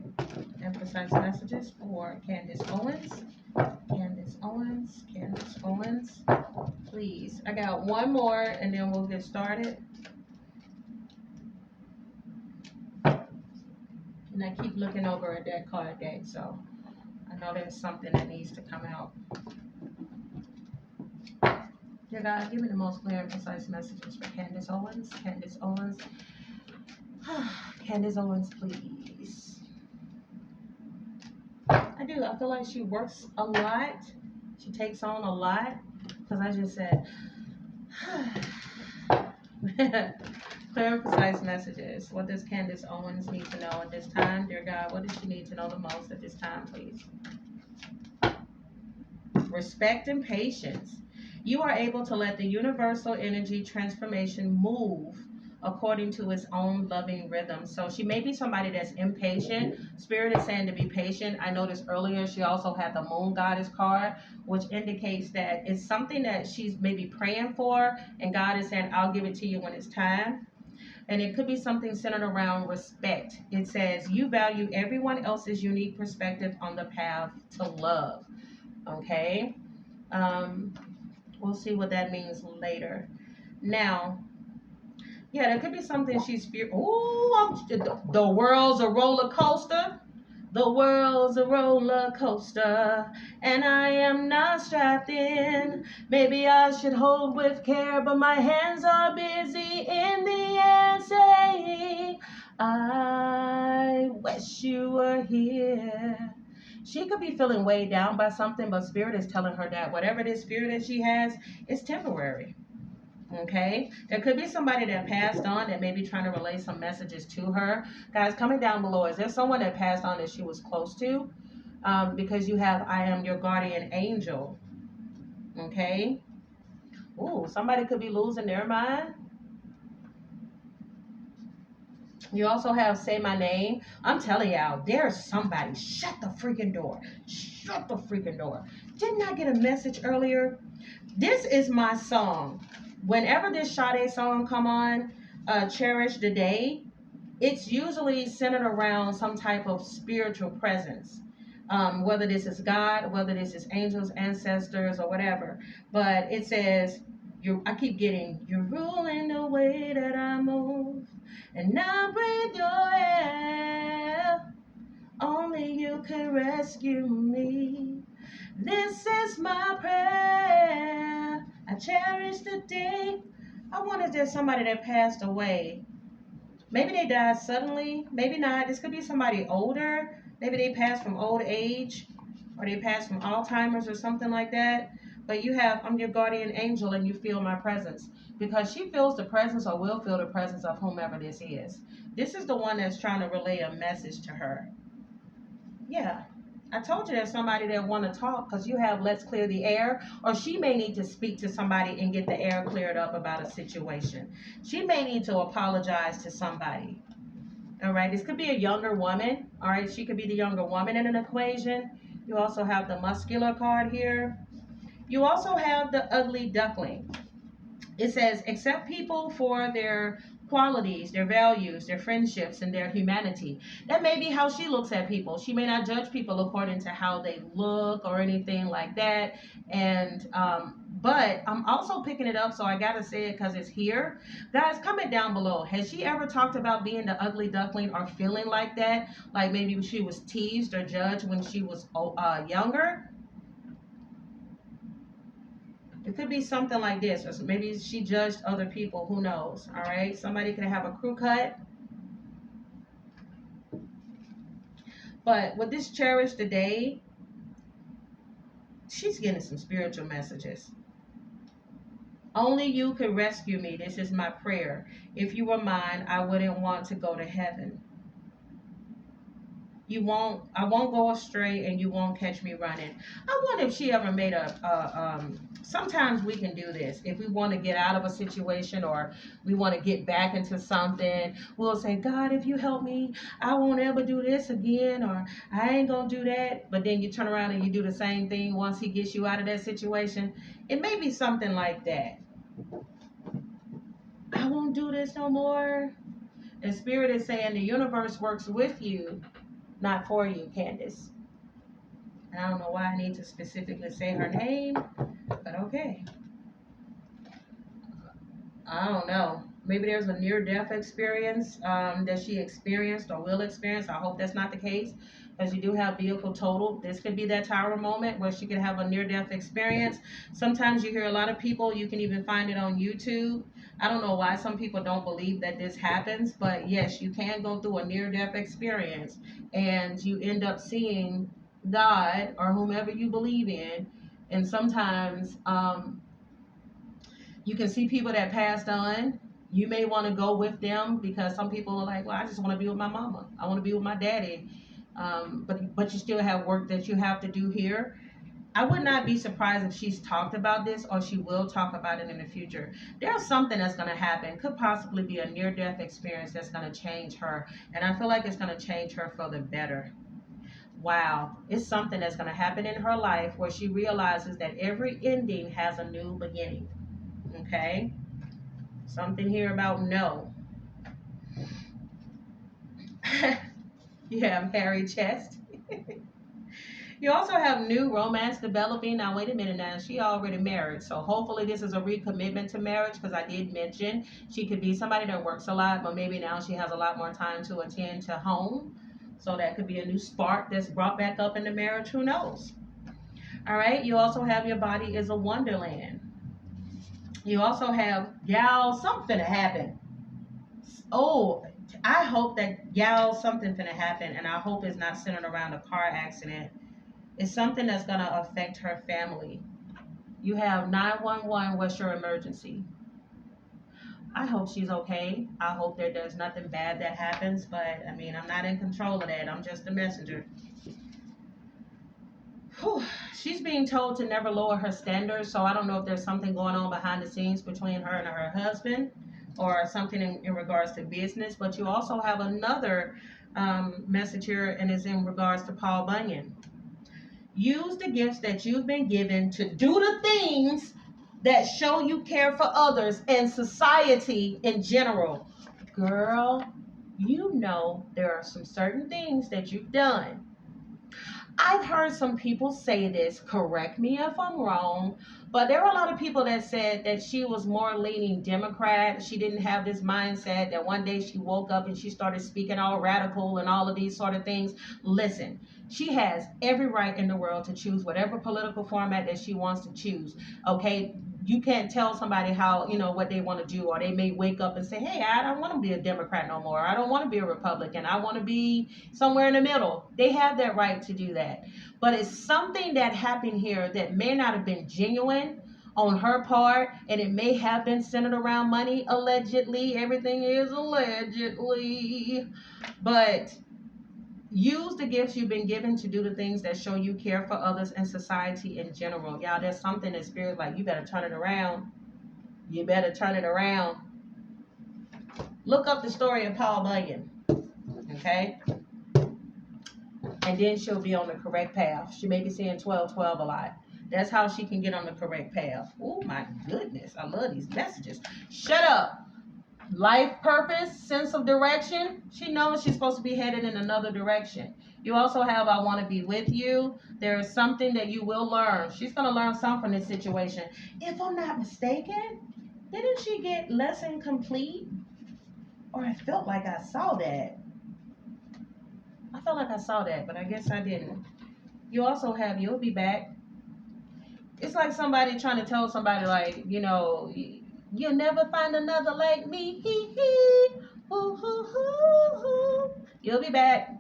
[SPEAKER 1] and precise messages for Candace Owens. Candace Owens, Candace Owens, please. I got one more and then we'll get started. And I keep looking over at that card deck, so I know there's something that needs to come out. Dear God, give me the most clear and precise messages for Candace Owens. Candace Owens. Candace Owens, please. I do. I feel like she works a lot. She takes on a lot. Because I just said, Clear and precise messages. What does Candace Owens need to know at this time? Dear God, what does she need to know the most at this time, please? Respect and patience. You are able to let the universal energy transformation move according to its own loving rhythm. So she may be somebody that's impatient. Spirit is saying to be patient. I noticed earlier she also had the moon goddess card, which indicates that it's something that she's maybe praying for, and God is saying, I'll give it to you when it's time. And it could be something centered around respect. It says, you value everyone else's unique perspective on the path to love. Okay? Um, we'll see what that means later. Now, yeah, there could be something she's fear. Oh, the world's a roller coaster. The world's a roller coaster, and I am not strapped in. Maybe I should hold with care, but my hands are busy in the air saying, I wish you were here. She could be feeling weighed down by something, but Spirit is telling her that whatever this fear that she has is temporary. Okay, there could be somebody that passed on that may be trying to relay some messages to her. Guys, comment down below, is there someone that passed on that she was close to? Because you have, I am your guardian angel. Okay. Ooh, somebody could be losing their mind. You also have say my name. I'm telling y'all, there's somebody. Shut the freaking door. Shut the freaking door. Didn't I get a message earlier? This is my song. Whenever this Sade song come on, Cherish the Day, it's usually centered around some type of spiritual presence. Whether this is God, whether this is angels, ancestors, or whatever. But it says, I keep getting, you're ruling the way that I move. And now breathe your air. Only you can rescue me. This is my prayer. I cherish the day. I wonder if there's somebody that passed away. Maybe they died suddenly. Maybe not. This could be somebody older. Maybe they passed from old age, or they passed from Alzheimer's or something like that. But you have, I'm your guardian angel, and you feel my presence. Because she feels the presence, or will feel the presence, of whomever this is. This is the one that's trying to relay a message to her. Yeah. I told you there's somebody that want to talk, because you have let's clear the air, or she may need to speak to somebody and get the air cleared up about a situation. She may need to apologize to somebody. All right, this could be a younger woman. All right, she could be the younger woman in an equation. You also have the muscular card here. You also have the ugly duckling. It says, accept people for their qualities, their values, their friendships, and their humanity. That may be how she looks at people. She may not judge people according to how they look or anything like that. And but I'm also picking it up, so I gotta say it because it's here. Guys, comment down below. Has she ever talked about being the ugly duckling or feeling like that? Like maybe she was teased or judged when she was younger? It could be something like this, or maybe she judged other people. Who knows? All right. Somebody could have a crew cut. But with this cherish the day, she's getting some spiritual messages. Only you can rescue me. This is my prayer. If you were mine, I wouldn't want to go to heaven. I won't go astray, and you won't catch me running. I wonder if she ever made sometimes we can do this. If we want to get out of a situation, or we want to get back into something, we'll say, God, if you help me, I won't ever do this again, or I ain't going to do that. But then you turn around and you do the same thing once he gets you out of that situation. It may be something like that. I won't do this no more. And Spirit is saying the universe works with you, not for you, Candace. And I don't know why I need to specifically say her name, but okay. I don't know. Maybe there's a near-death experience that she experienced or will experience. I hope that's not the case, because you do have vehicle total. This could be that tower moment where she could have a near-death experience. Sometimes you hear a lot of people, you can even find it on YouTube. I don't know why some people don't believe that this happens, but yes, you can go through a near-death experience and you end up seeing God or whomever you believe in. And sometimes you can see people that passed on, You may want to go with them because some people are like, well, I just want to be with my mama. I want to be with my daddy. But you still have work that you have to do here. I would not be surprised if she's talked about this or she will talk about it in the future. There's something that's going to happen. Could possibly be a near-death experience that's going to change her. And I feel like it's going to change her for the better. Wow. It's something that's going to happen in her life where she realizes that every ending has a new beginning. Okay? Something here about no. You have hairy chest. You also have new romance developing. Now, wait a minute now. She already married. So hopefully this is a recommitment to marriage because I did mention she could be somebody that works a lot, but maybe now she has a lot more time to attend to home. So that could be a new spark that's brought back up in the marriage. Who knows? All right. You also have your body is a wonderland. You also have, y'all, something to happen. Oh, I hope that y'all something finna happen, and I hope it's not centered around a car accident. It's something that's going to affect her family. You have 911. What's your emergency? I hope she's okay. I hope that there's nothing bad that happens, but I mean, I'm not in control of that. I'm just a messenger. Whew. She's being told to never lower her standards, so I don't know if there's something going on behind the scenes between her and her husband or something in regards to business. But you also have another message here, and it's in regards to Paul Bunyan. Use the gifts that you've been given to do the things that show you care for others and society in general. Girl, you know there are some certain things that you've done. I've heard some people say this, correct me if I'm wrong, but there are a lot of people that said that she was more leaning Democrat. She didn't have this mindset that one day she woke up and she started speaking all radical and all of these sort of things. Listen, she has every right in the world to choose whatever political format that she wants to choose. Okay, you can't tell somebody how, what they want to do, or they may wake up and say, hey, I don't want to be a Democrat no more. I don't want to be a Republican. I want to be somewhere in the middle. They have that right to do that. But it's something that happened here that may not have been genuine on her part, and it may have been centered around money, allegedly. Everything is allegedly. But use the gifts you've been given to do the things that show you care for others and society in general. Y'all, there's something in spirit like you better turn it around. You better turn it around. Look up the story of Paul Bunyan. Okay? And then she'll be on the correct path. She may be seeing 12:12 a lot. That's how she can get on the correct path. Oh my goodness. I love these messages. Shut up. Life purpose, sense of direction. She knows she's supposed to be headed in another direction. You also have I want to be with you. There is something that you will learn. She's going to learn something from this situation. If I'm not mistaken, didn't she get lesson complete? Or I felt like I saw that. I felt like I saw that, but I guess I didn't. You also have you'll be back. It's like somebody trying to tell somebody like, you'll never find another like me. Hee hee. Hoo hoo hoo hoo. You'll be back.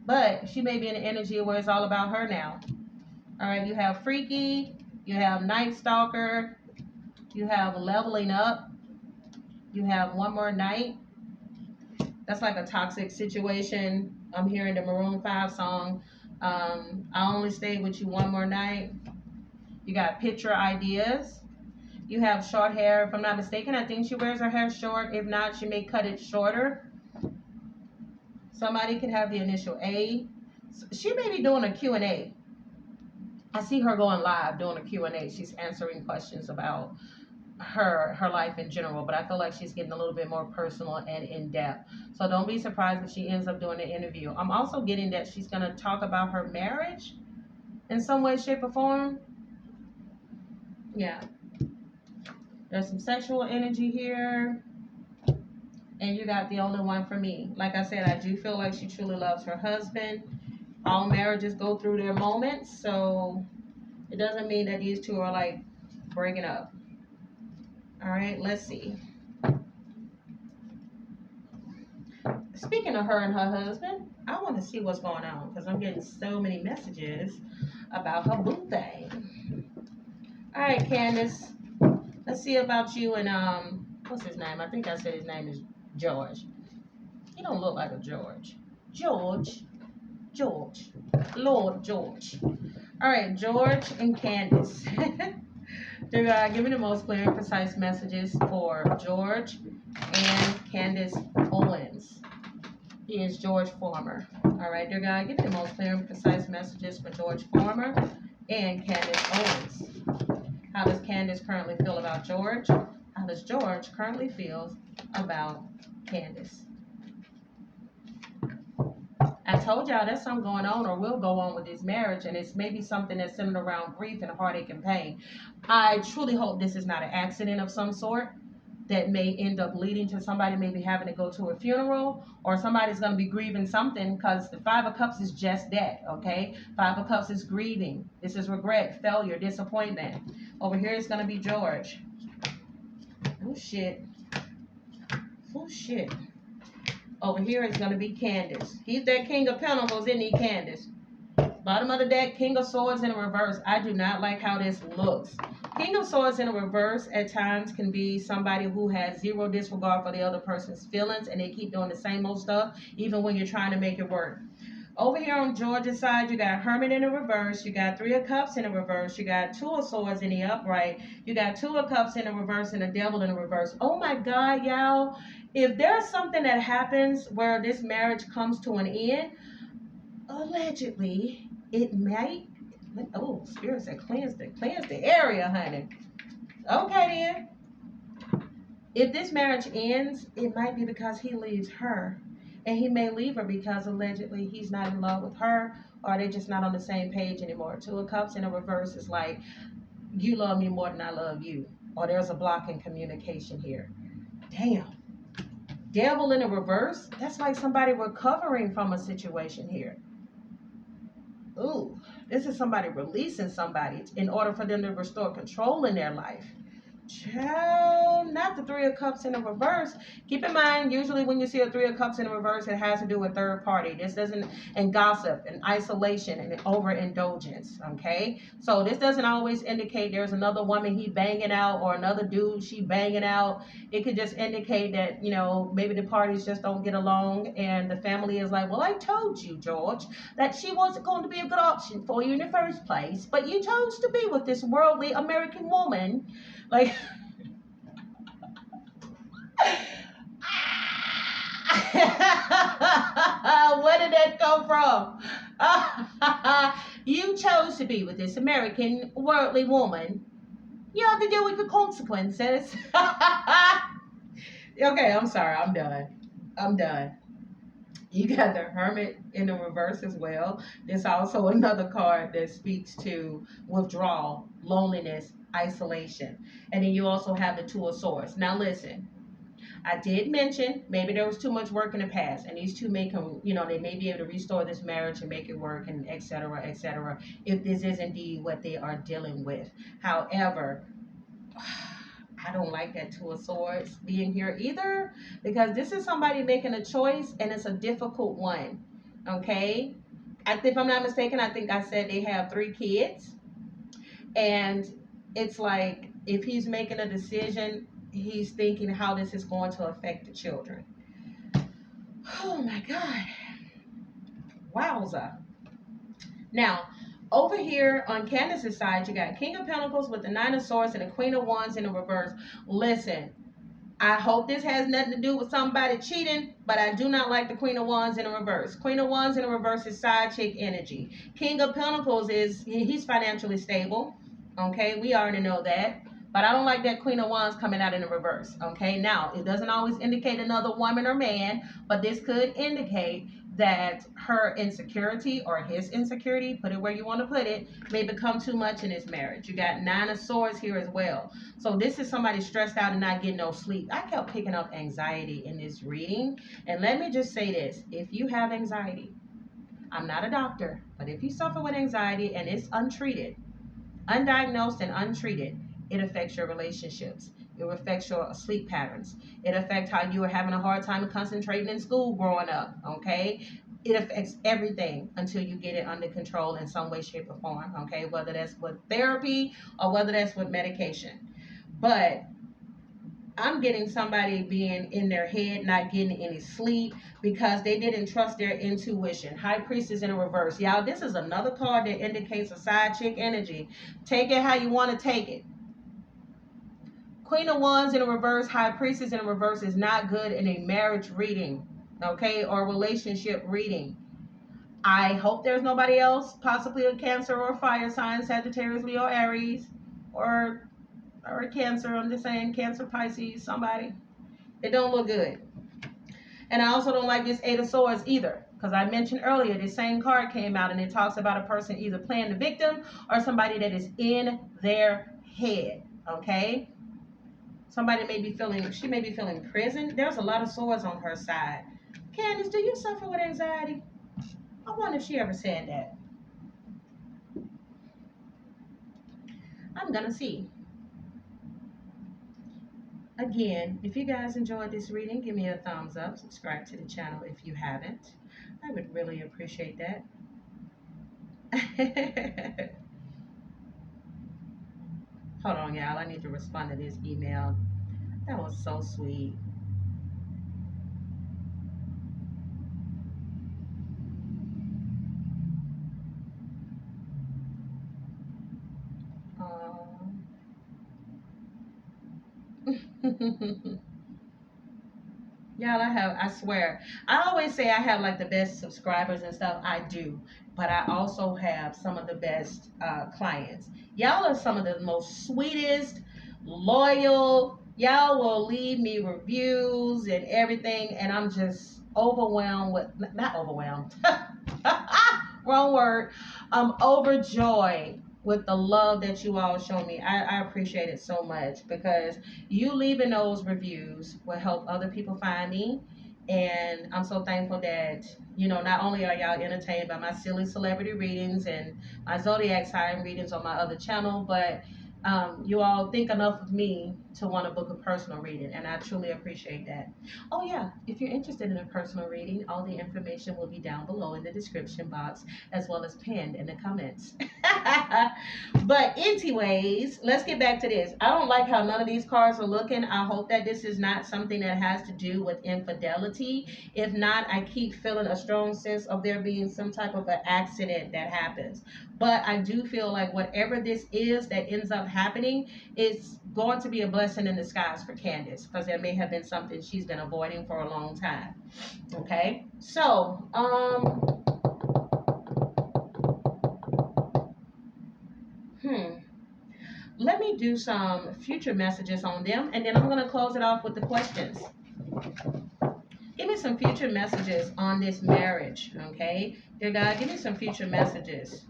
[SPEAKER 1] But she may be in an energy where it's all about her now. All right, you have freaky. You have night stalker. You have leveling up. You have one more night. That's like a toxic situation. I'm hearing the Maroon 5 song. I only stay with you one more night. You got picture ideas. You have short hair. If I'm not mistaken, I think she wears her hair short. If not, she may cut it shorter. Somebody could have the initial A. She may be doing a Q&A. I see her going live doing a Q&A. She's answering questions about her life in general, but I feel like she's getting a little bit more personal and in-depth. So don't be surprised if she ends up doing an interview. I'm also getting that she's going to talk about her marriage in some way, shape, or form. Yeah. There's some sexual energy here. And you got the only one for me. Like I said, I do feel like she truly loves her husband. All marriages go through their moments, so it doesn't mean that these two are like breaking up. All right, let's see. Speaking of her and her husband, I want to see what's going on because I'm getting so many messages about her boo thing. All right, Candace. Let's see about you and what's his name? I think I said his name is George. He don't look like a George. George. Lord George. All right, George and Candace. They're giving the most clear and precise messages for George and Candace Owens. He is George Farmer. All right, dear God, give me the most clear and precise messages for George Farmer and Candace Owens. How does Candace currently feel about George? How does George currently feel about Candace? I told y'all there's something going on or will go on with this marriage, and it's maybe something that's centered around grief and heartache and pain. I truly hope this is not an accident of some sort that may end up leading to somebody maybe having to go to a funeral, or somebody's going to be grieving something, because the Five of Cups is just that, okay? Five of Cups is grieving. This is regret, failure, disappointment. Over here it's going to be George. Oh, shit. Oh, shit. Over here it's going to be Candace. He's that King of Pentacles, isn't he, Candace? Bottom of the deck, King of Swords in reverse. I do not like how this looks. King of Swords in reverse at times can be somebody who has zero disregard for the other person's feelings, and they keep doing the same old stuff even when you're trying to make it work. Over here on George's side, you got Hermit in the reverse. You got Three of Cups in the reverse. You got Two of Swords in the upright. You got Two of Cups in the reverse and the Devil in the reverse. Oh my God, y'all. If there's something that happens where this marriage comes to an end, allegedly, it might. Oh, Spirit said cleanse the area, honey. Okay then. If this marriage ends, it might be because he leaves her. And he may leave her because allegedly he's not in love with her, or they're just not on the same page anymore. Two of Cups in the reverse is like, you love me more than I love you. Or there's a block in communication here. Damn. Devil in the reverse, that's like somebody recovering from a situation here. Ooh, this is somebody releasing somebody in order for them to restore control in their life. Child, not the Three of Cups in the reverse. Keep in mind, usually when you see a Three of Cups in the reverse, it has to do with third party. This doesn't, and gossip and isolation and overindulgence, okay? So this doesn't always indicate there's another woman he banging out or another dude she banging out. It could just indicate that, you know, maybe the parties just don't get along, and the family is like, well, I told you, George, that she wasn't going to be a good option for you in the first place, but you chose to be with this worldly American woman. Like, where did that come from? You chose to be with this American worldly woman. You have to deal with the consequences. Okay, I'm sorry. I'm done. You got the Hermit in the reverse as well. There's also another card that speaks to withdrawal, loneliness, isolation. And then you also have the Two of Swords. Now listen, I did mention maybe there was too much work in the past, and these two may come, you know, they may be able to restore this marriage and make it work, and etc., if this is indeed what they are dealing with. However, I don't like that Two of Swords being here either, because this is somebody making a choice, and it's a difficult one. Okay? If I'm not mistaken, I think I said they have 3 kids. And it's like, if he's making a decision, he's thinking how this is going to affect the children. Oh my God. Wowza. Now, over here on Candace's side, you got King of Pentacles with the Nine of Swords and the Queen of Wands in the reverse. Listen, I hope this has nothing to do with somebody cheating, but I do not like the Queen of Wands in the reverse. Queen of Wands in the reverse is side chick energy. King of Pentacles is, he's financially stable. Okay, we already know that. But I don't like that Queen of Wands coming out in the reverse. Okay, now, it doesn't always indicate another woman or man, but this could indicate that her insecurity or his insecurity, put it where you want to put it, may become too much in his marriage. You got Nine of Swords here as well. So this is somebody stressed out and not getting no sleep. I kept picking up anxiety in this reading. And let me just say this. If you have anxiety, I'm not a doctor, but if you suffer with anxiety and it's untreated, undiagnosed and untreated, it affects your relationships. It affects your sleep patterns. It affects how you are having a hard time concentrating in school growing up, okay? It affects everything until you get it under control in some way, shape, or form, okay? Whether that's with therapy or whether that's with medication. But I'm getting somebody being in their head, not getting any sleep because they didn't trust their intuition. High Priestess in a reverse. Y'all, this is another card that indicates a side chick energy. Take it how you want to take it. Queen of Wands in a reverse, High Priestess in a reverse is not good in a marriage reading, okay, or relationship reading. I hope there's nobody else, possibly a Cancer or a fire sign, Sagittarius, Leo, Aries, or a Cancer. I'm just saying Cancer, Pisces, somebody. It don't look good. And I also don't like this Eight of Swords either, because I mentioned earlier this same card came out and it talks about a person either playing the victim or somebody that is in their head, okay? Somebody may be feeling, she may be feeling prison. There's a lot of swords on her side. Candace, do you suffer with anxiety? I wonder if she ever said that. I'm gonna see. Again, if you guys enjoyed this reading, give me a thumbs up. Subscribe to the channel if you haven't. I would really appreciate that. Hold on, y'all. I need to respond to this email. That was so sweet. Y'all, I swear, I always say I have like the best subscribers and stuff. I do, but I also have some of the best clients. Y'all are some of the most sweetest, loyal. Y'all will leave me reviews and everything, and I'm just overwhelmed with, not overwhelmed, wrong word. I'm overjoyed with the love that you all show me. I appreciate it so much because you leaving those reviews will help other people find me. And I'm so thankful that, you know, not only are y'all entertained by my silly celebrity readings and my zodiac sign readings on my other channel, but you all think enough of me to want to book a personal reading, and I truly appreciate that. Oh yeah, if you're interested in a personal reading, all the information will be down below in the description box as well as pinned in the comments. But anyways, let's get back to this. I don't like how none of these cards are looking. I hope that this is not something that has to do with infidelity. If not, I keep feeling a strong sense of there being some type of an accident that happens. But I do feel like whatever this is that ends up happening is going to be a blessing in disguise for Candace, because there may have been something she's been avoiding for a long time. Okay, so let me do some future messages on them, and then I'm going to close it off with the questions. Give me some future messages on this marriage, okay? Dear God, give me some future messages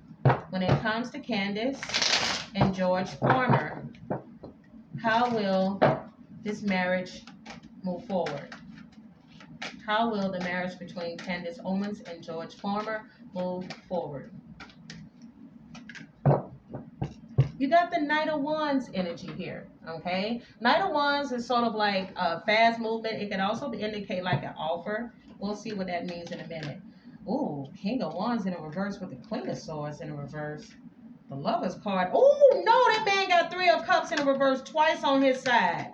[SPEAKER 1] when it comes to Candace and George Farmer. How will this marriage move forward? How will the marriage between Candace Owens and George Farmer move forward? You got the Knight of Wands energy here, okay? Knight of Wands is sort of like a fast movement. It can also indicate like an offer. We'll see what that means in a minute. Ooh, King of Wands in a reverse with the Queen of Swords in a reverse. The Lover's card. Oh, no, that man got Three of Cups in a reverse twice on his side.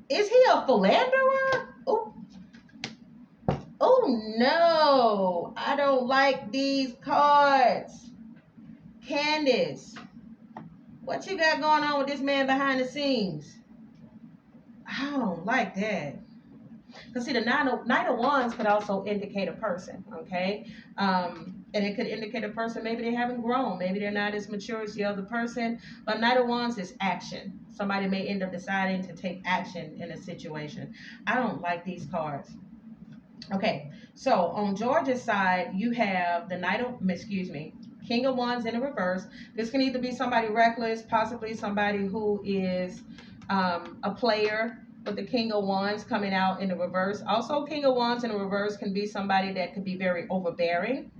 [SPEAKER 1] Is he a philanderer? Oh, oh no. I don't like these cards. Candace, what you got going on with this man behind the scenes? I don't like that. Because see, the Knight of Wands could also indicate a person, okay? And it could indicate a person, maybe they haven't grown. Maybe they're not as mature as the other person. But Knight of Wands is action. Somebody may end up deciding to take action in a situation. I don't like these cards. Okay, so on George's side, you have the King of Wands in a reverse. This can either be somebody reckless, possibly somebody who is a player, with the King of Wands coming out in the reverse. Also, King of Wands in the reverse can be somebody that could be very overbearing.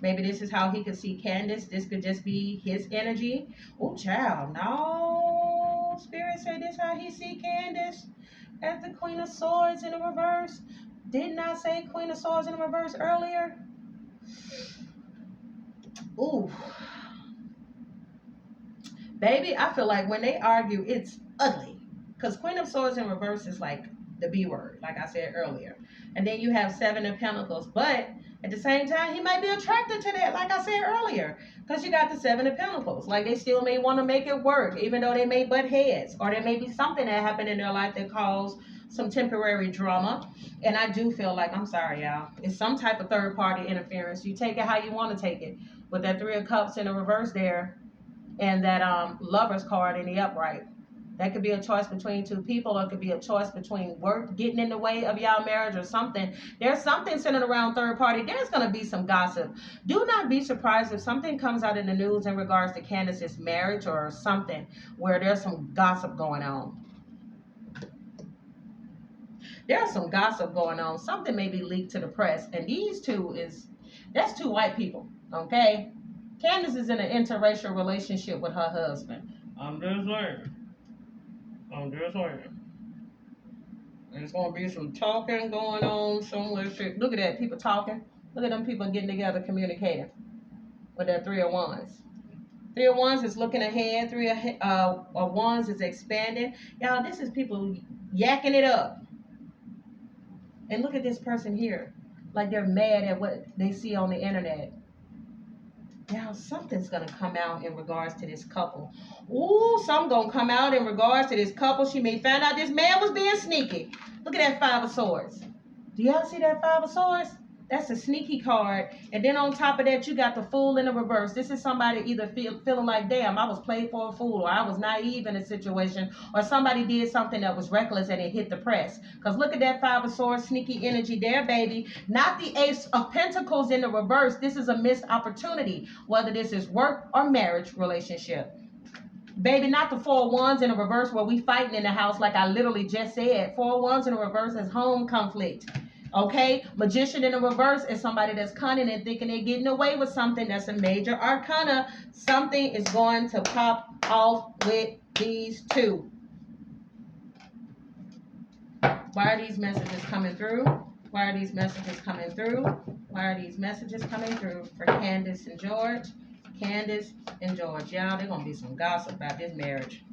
[SPEAKER 1] Maybe this is how he could see Candace. This could just be his energy. Oh, child, no. Spirit say this how he see Candace as the Queen of Swords in the reverse. Didn't I say Queen of Swords in the reverse earlier? Ooh. Baby, I feel like when they argue, it's ugly. Because Queen of Swords in reverse is like the B word, like I said earlier. And then you have Seven of Pentacles. But at the same time, he might be attracted to that, like I said earlier. Because you got the Seven of Pentacles. Like they still may want to make it work, even though they may butt heads. Or there may be something that happened in their life that caused some temporary drama. And I do feel like, I'm sorry, y'all, it's some type of third party interference. You take it how you want to take it. With that Three of Cups in the reverse there, and that Lovers card in the upright. That could be a choice between two people, or it could be a choice between work getting in the way of y'all marriage or something. There's something centered around third party. There's going to be some gossip. Do not be surprised if something comes out in the news in regards to Candace's marriage or something where there's some gossip going on. There's some gossip going on. Something may be leaked to the press. And these two that's two white people, okay? Candace is in an interracial relationship with her husband. I'm just saying. There's going to be some talking going on somewhere. Look at that. People talking. Look at them people getting together, communicating with that Three of Wands. Three of Wands is looking ahead. Three of Wands is expanding. Y'all, this is people yakking it up. And look at this person here. Like they're mad at what they see on the internet. Now, something's going to come out in regards to this couple. Ooh, something going to come out in regards to this couple. She may find out this man was being sneaky. Look at that Five of Swords. Do y'all see that Five of Swords? That's a sneaky card. And then on top of that, you got the Fool in the reverse. This is somebody either feeling like, damn, I was played for a fool, or I was naive in a situation, or somebody did something that was reckless and it hit the press. Because look at that Five of Swords, sneaky energy there, baby. Not the Ace of Pentacles in the reverse. This is a missed opportunity, whether this is work or marriage relationship. Baby, not the Four of Wands in the reverse where we fighting in the house like I literally just said. Four of Wands in the reverse is home conflict. Okay, Magician in the reverse is somebody that's cunning and thinking they're getting away with something. That's a major arcana. Something is going to pop off with these two. Why are these messages coming through? Why are these messages coming through? Why are these messages coming through for Candace and George? Candace and George. Y'all, there's going to be some gossip about this marriage.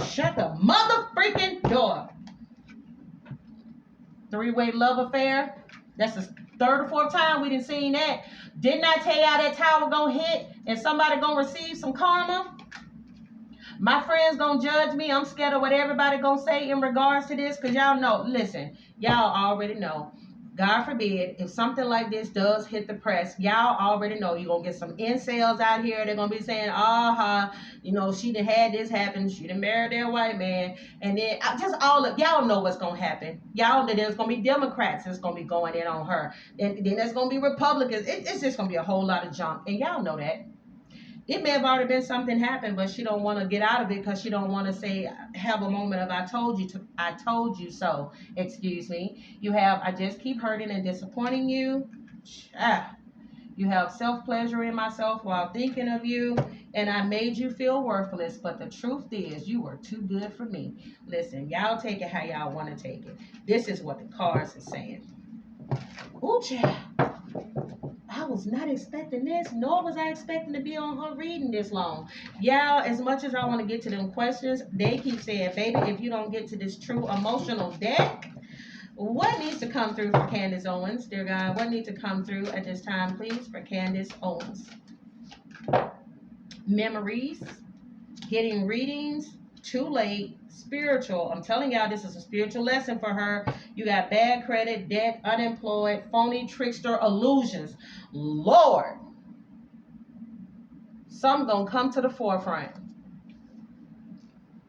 [SPEAKER 1] Shut the mother freaking door. Three-way love affair. That's the third or fourth time we done seen that. Didn't I tell y'all that tower gonna hit and somebody gonna receive some karma? My friends gonna judge me. I'm scared of what everybody gonna say in regards to this, because y'all know, listen, y'all already know. God forbid, if something like this does hit the press, y'all already know you're going to get some incels out here. They're going to be saying, you know, she done had this happen. She done married that white man. And then just all of y'all know what's going to happen. Y'all know there's going to be Democrats that's going to be going in on her. And then there's going to be Republicans. It's just going to be a whole lot of junk. And y'all know that. It may have already been something happened, but she don't want to get out of it because she don't want to say, have a moment of I told you so. Excuse me. You have, I just keep hurting and disappointing you. You have self-pleasure in myself while thinking of you, and I made you feel worthless, but the truth is you were too good for me. Listen, y'all take it how y'all want to take it. This is what the cards are saying. Ooh, child. I was not expecting this, nor was I expecting to be on her reading this long. Y'all, as much as I want to get to them questions, they keep saying, baby, if you don't get to this true emotional deck, what needs to come through for Candace Owens, dear God? What needs to come through at this time, please, for Candace Owens? Memories, getting readings, too late, spiritual. I'm telling y'all, this is a spiritual lesson for her. You got bad credit, debt, unemployed, phony, trickster, illusions. Lord, some gonna come to the forefront.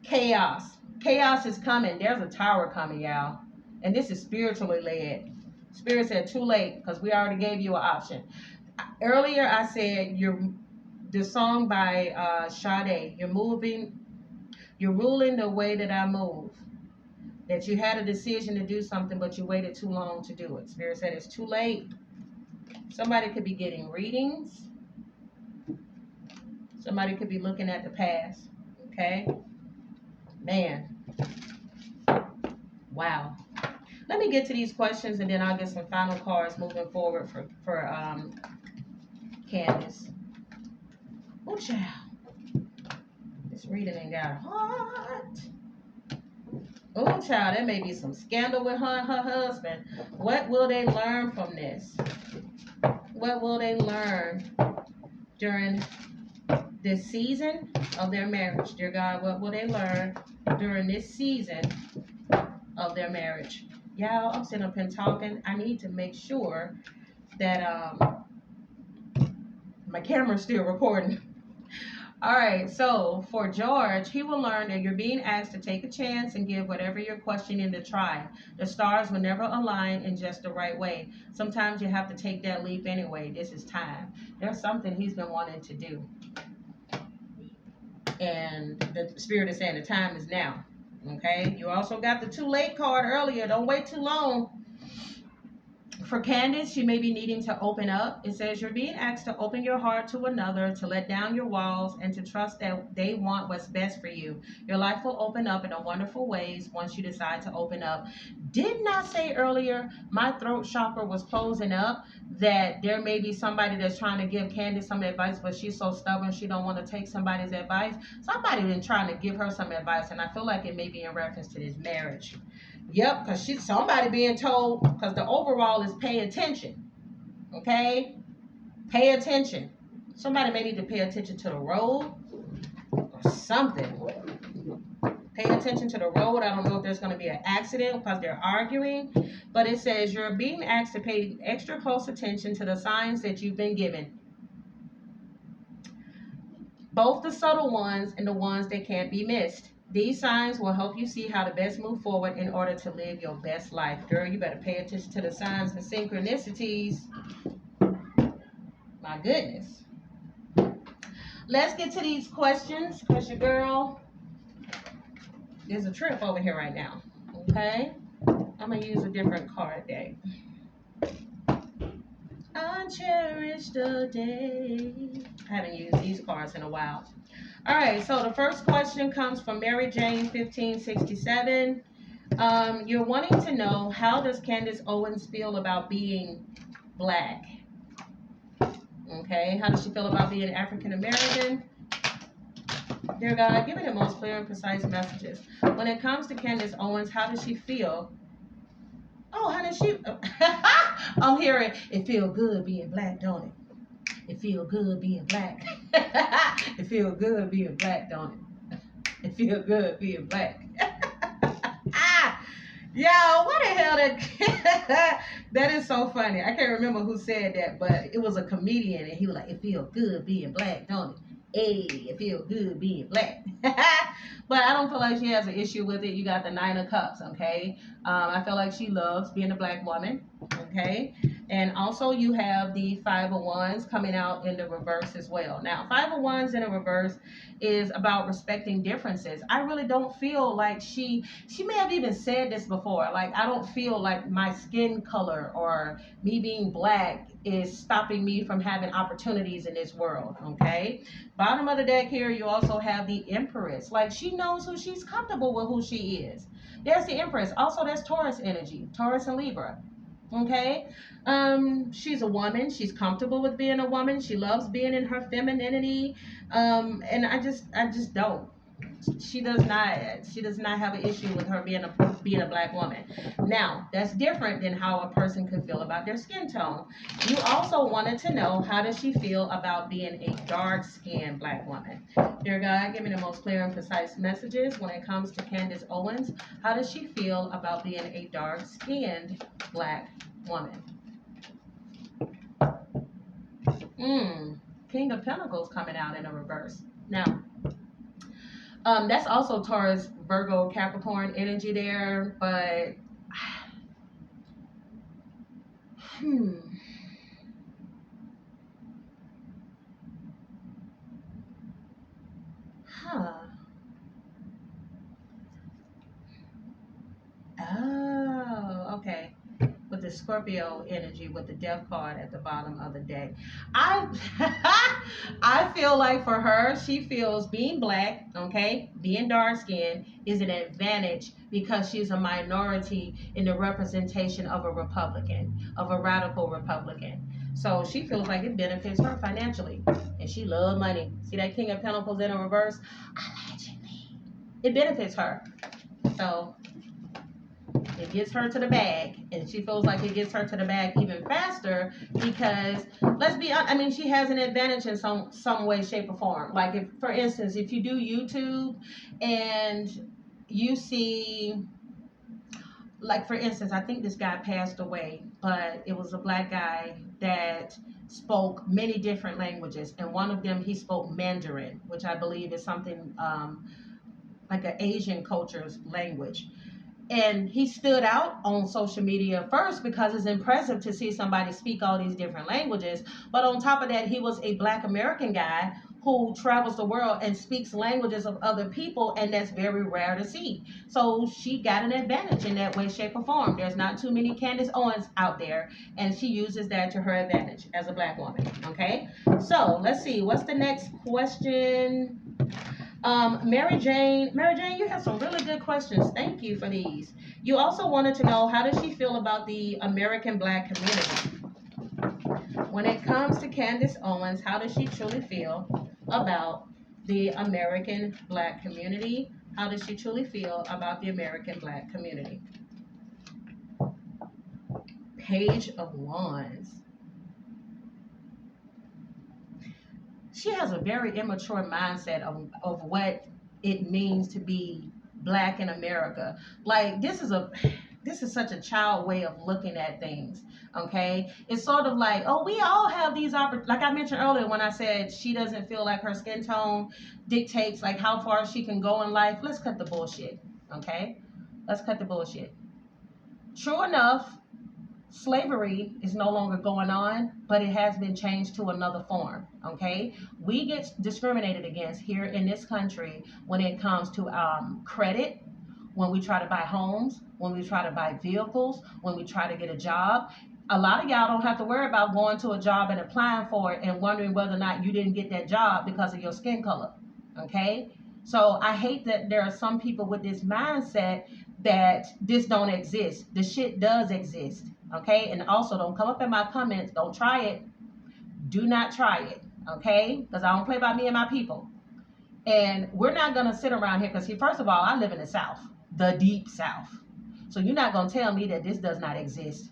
[SPEAKER 1] Chaos. Chaos is coming. There's a tower coming, y'all. And this is spiritually led. Spirit said too late because we already gave you an option. Earlier I said the song by Sade, you're ruling the way that I move. That you had a decision to do something, but you waited too long to do it. Spirit said it's too late. Somebody could be getting readings. Somebody could be looking at the past. Okay? Man. Wow. Let me get to these questions and then I'll get some final cards moving forward for Candace. Oh, child. This Reading and got hot. Oh, child, there may be some scandal with her and her husband. What will they learn from this? What will they learn during this season of their marriage? Dear God, what will they learn during this season of their marriage? Y'all, I'm sitting up here talking. I need to make sure that my camera's still recording. All right, so for George, he will learn that you're being asked to take a chance and give whatever you're questioning a try. The stars will never align in just the right way. Sometimes you have to take that leap anyway. This is time. There's something he's been wanting to do. And the spirit is saying the time is now. Okay, you also got the too late card earlier. Don't wait too long. For Candace, you may be needing to open up. It says you're being asked to open your heart to another, to let down your walls, and to trust that they want what's best for you. Your life will open up in a wonderful ways once you decide to open up. Didn't I say earlier my throat chakra was closing up, that there may be somebody that's trying to give Candace some advice, but she's so stubborn she don't want to take somebody's advice? Somebody been trying to give her some advice, and I feel like it may be in reference to this marriage. Yep, because she's somebody being told, because the overall is pay attention. Okay? Pay attention. Somebody may need to pay attention to the road or something. Pay attention to the road. I don't know if there's going to be an accident because they're arguing, but it says you're being asked to pay extra close attention to the signs that you've been given. Both the subtle ones and the ones that can't be missed. These signs will help you see how to best move forward in order to live your best life. Girl, you better pay attention to the signs and synchronicities. My goodness. Let's get to these questions, because your girl, there's a trip over here right now. Okay? I'm going to use a different card deck. I cherish the day. I haven't used these cards in a while. All right, so the first question comes from Mary Jane 1567. You're wanting to know, how does Candace Owens feel about being black? Okay, how does she feel about being African American? Dear God, give me the most clear and precise messages. When it comes to Candace Owens, how does she feel? Oh, how does she? I'm hearing, it feel good being black, don't it? It feel good being black. It feel good being black, don't it? It feel good being black. Yo, what the hell that is so funny. I can't remember who said that, but it was a comedian, and he was like, it feel good being black, don't it? Hey, it feel good being black. But I don't feel like she has an issue with it. You got the 9 of Cups, okay? I feel like she loves being a black woman, okay? And also you have the 5 of Wands coming out in the reverse as well. Now, 5 of Wands in the reverse is about respecting differences. I really don't feel like she may have even said this before. Like, I don't feel like my skin color or me being black is stopping me from having opportunities in this world, okay? Bottom of the deck here, you also have the Empress. Like, she knows who she's comfortable with, who she is. There's the Empress. Also, that's Taurus energy, Taurus and Libra. Okay, she's a woman. She's comfortable with being a woman. She loves being in her femininity. And I just don't. She does not have an issue with her being a black woman. Now, that's different than how a person could feel about their skin tone. You also wanted to know, how does she feel about being a dark-skinned black woman? Dear God, give me the most clear and precise messages when it comes to Candace Owens. How does she feel about being a dark-skinned black woman? King of Pentacles coming out in a reverse. Now, that's also Taurus, Virgo, Capricorn energy there, but Oh, okay. With the Scorpio energy, with the Death card at the bottom of the deck. I feel like for her, she feels being black, okay, being dark skinned is an advantage because she's a minority in the representation of a Republican, of a radical Republican. So she feels like it benefits her financially. And she loves money. See that King of Pentacles in a reverse? Allegedly. It benefits her. So it gets her to the bag. And she feels like it gets her to the bag even faster because, let's be honest, I mean, she has an advantage in some way, shape, or form. Like, if, for instance, if you do YouTube and you see, like, for instance, I think this guy passed away, but it was a black guy that spoke many different languages, and one of them he spoke Mandarin, which I believe is something like an Asian culture's language. And he stood out on social media first because it's impressive to see somebody speak all these different languages. But on top of that, he was a black American guy who travels the world and speaks languages of other people, and that's very rare to see. So she got an advantage in that way, shape, or form. There's not too many Candace Owens out there, and she uses that to her advantage as a black woman. Okay, so let's see, what's the next question? Mary Jane, you have some really good questions. Thank you for these. You also wanted to know, how does she feel about the American black community? When it comes to Candace Owens, how does she truly feel about the American black community? How does she truly feel about the American black community? Page of Wands. She has a very immature mindset of what it means to be black in America. Like, this is such a child way of looking at things. Okay, it's sort of like, oh, we all have these like I mentioned earlier when I said she doesn't feel like her skin tone dictates like how far she can go in life. Let's cut the bullshit. Okay, let's cut the bullshit. True enough, slavery is no longer going on, but it has been changed to another form. Okay, we get discriminated against here in this country when it comes to credit, when we try to buy homes, when we try to buy vehicles, when we try to get a job. A lot of y'all don't have to worry about going to a job and applying for it and wondering whether or not you didn't get that job because of your skin color. Okay, so I hate that there are some people with this mindset that this don't exist. The shit does exist. Okay, and also don't come up in my comments, don't try it, do not try it. Okay, because I don't play by me and my people. And we're not going to sit around here, because first of all, I live in the South, the deep South. So you're not going to tell me that this does not exist.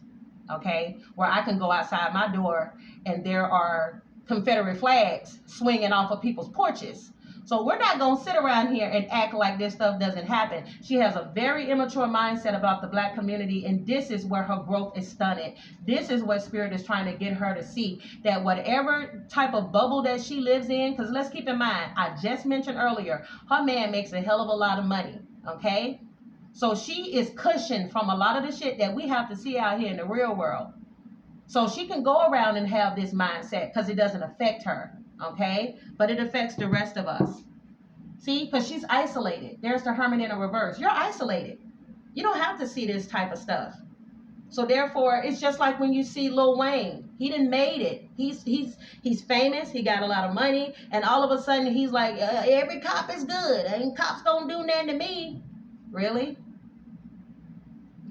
[SPEAKER 1] Okay, where I can go outside my door and there are Confederate flags swinging off of people's porches. So we're not going to sit around here and act like this stuff doesn't happen. She has a very immature mindset about the black community, and this is where her growth is stunted. This is what Spirit is trying to get her to see, that whatever type of bubble that she lives in, because let's keep in mind, I just mentioned earlier, her man makes a hell of a lot of money, okay? So she is cushioned from a lot of the shit that we have to see out here in the real world. So she can go around and have this mindset because it doesn't affect her. Okay, but it affects the rest of us. See, because she's isolated. There's the Hermit in a reverse. You're isolated. You don't have to see this type of stuff. So therefore, it's just like when you see Lil Wayne. He done made it. He's famous. He got a lot of money, and all of a sudden he's like, every cop is good. Ain't cops gonna do nothing to me. Really,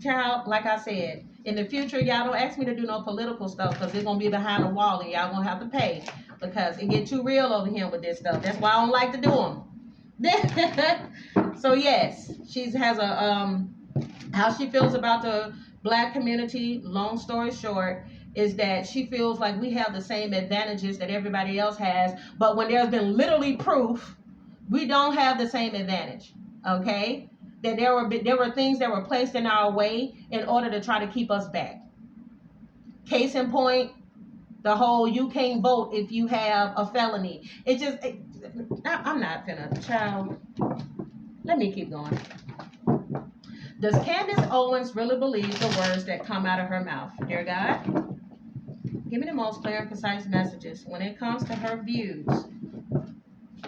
[SPEAKER 1] child? Like I said, in the future, y'all don't ask me to do no political stuff because it's gonna be behind a wall, and y'all gonna have to pay. Because it get too real over here with this stuff. That's why I don't like to do them. So yes, she has a how she feels about the black community. Long story short, is that she feels like we have the same advantages that everybody else has, but when there's been literally proof, we don't have the same advantage. Okay, that there were things that were placed in our way in order to try to keep us back. Case in point, the whole you can't vote if you have a felony. I'm not finna, child. Let me keep going. Does Candace Owens really believe the words that come out of her mouth? Dear God, give me the most clear and concise messages. When it comes to her views,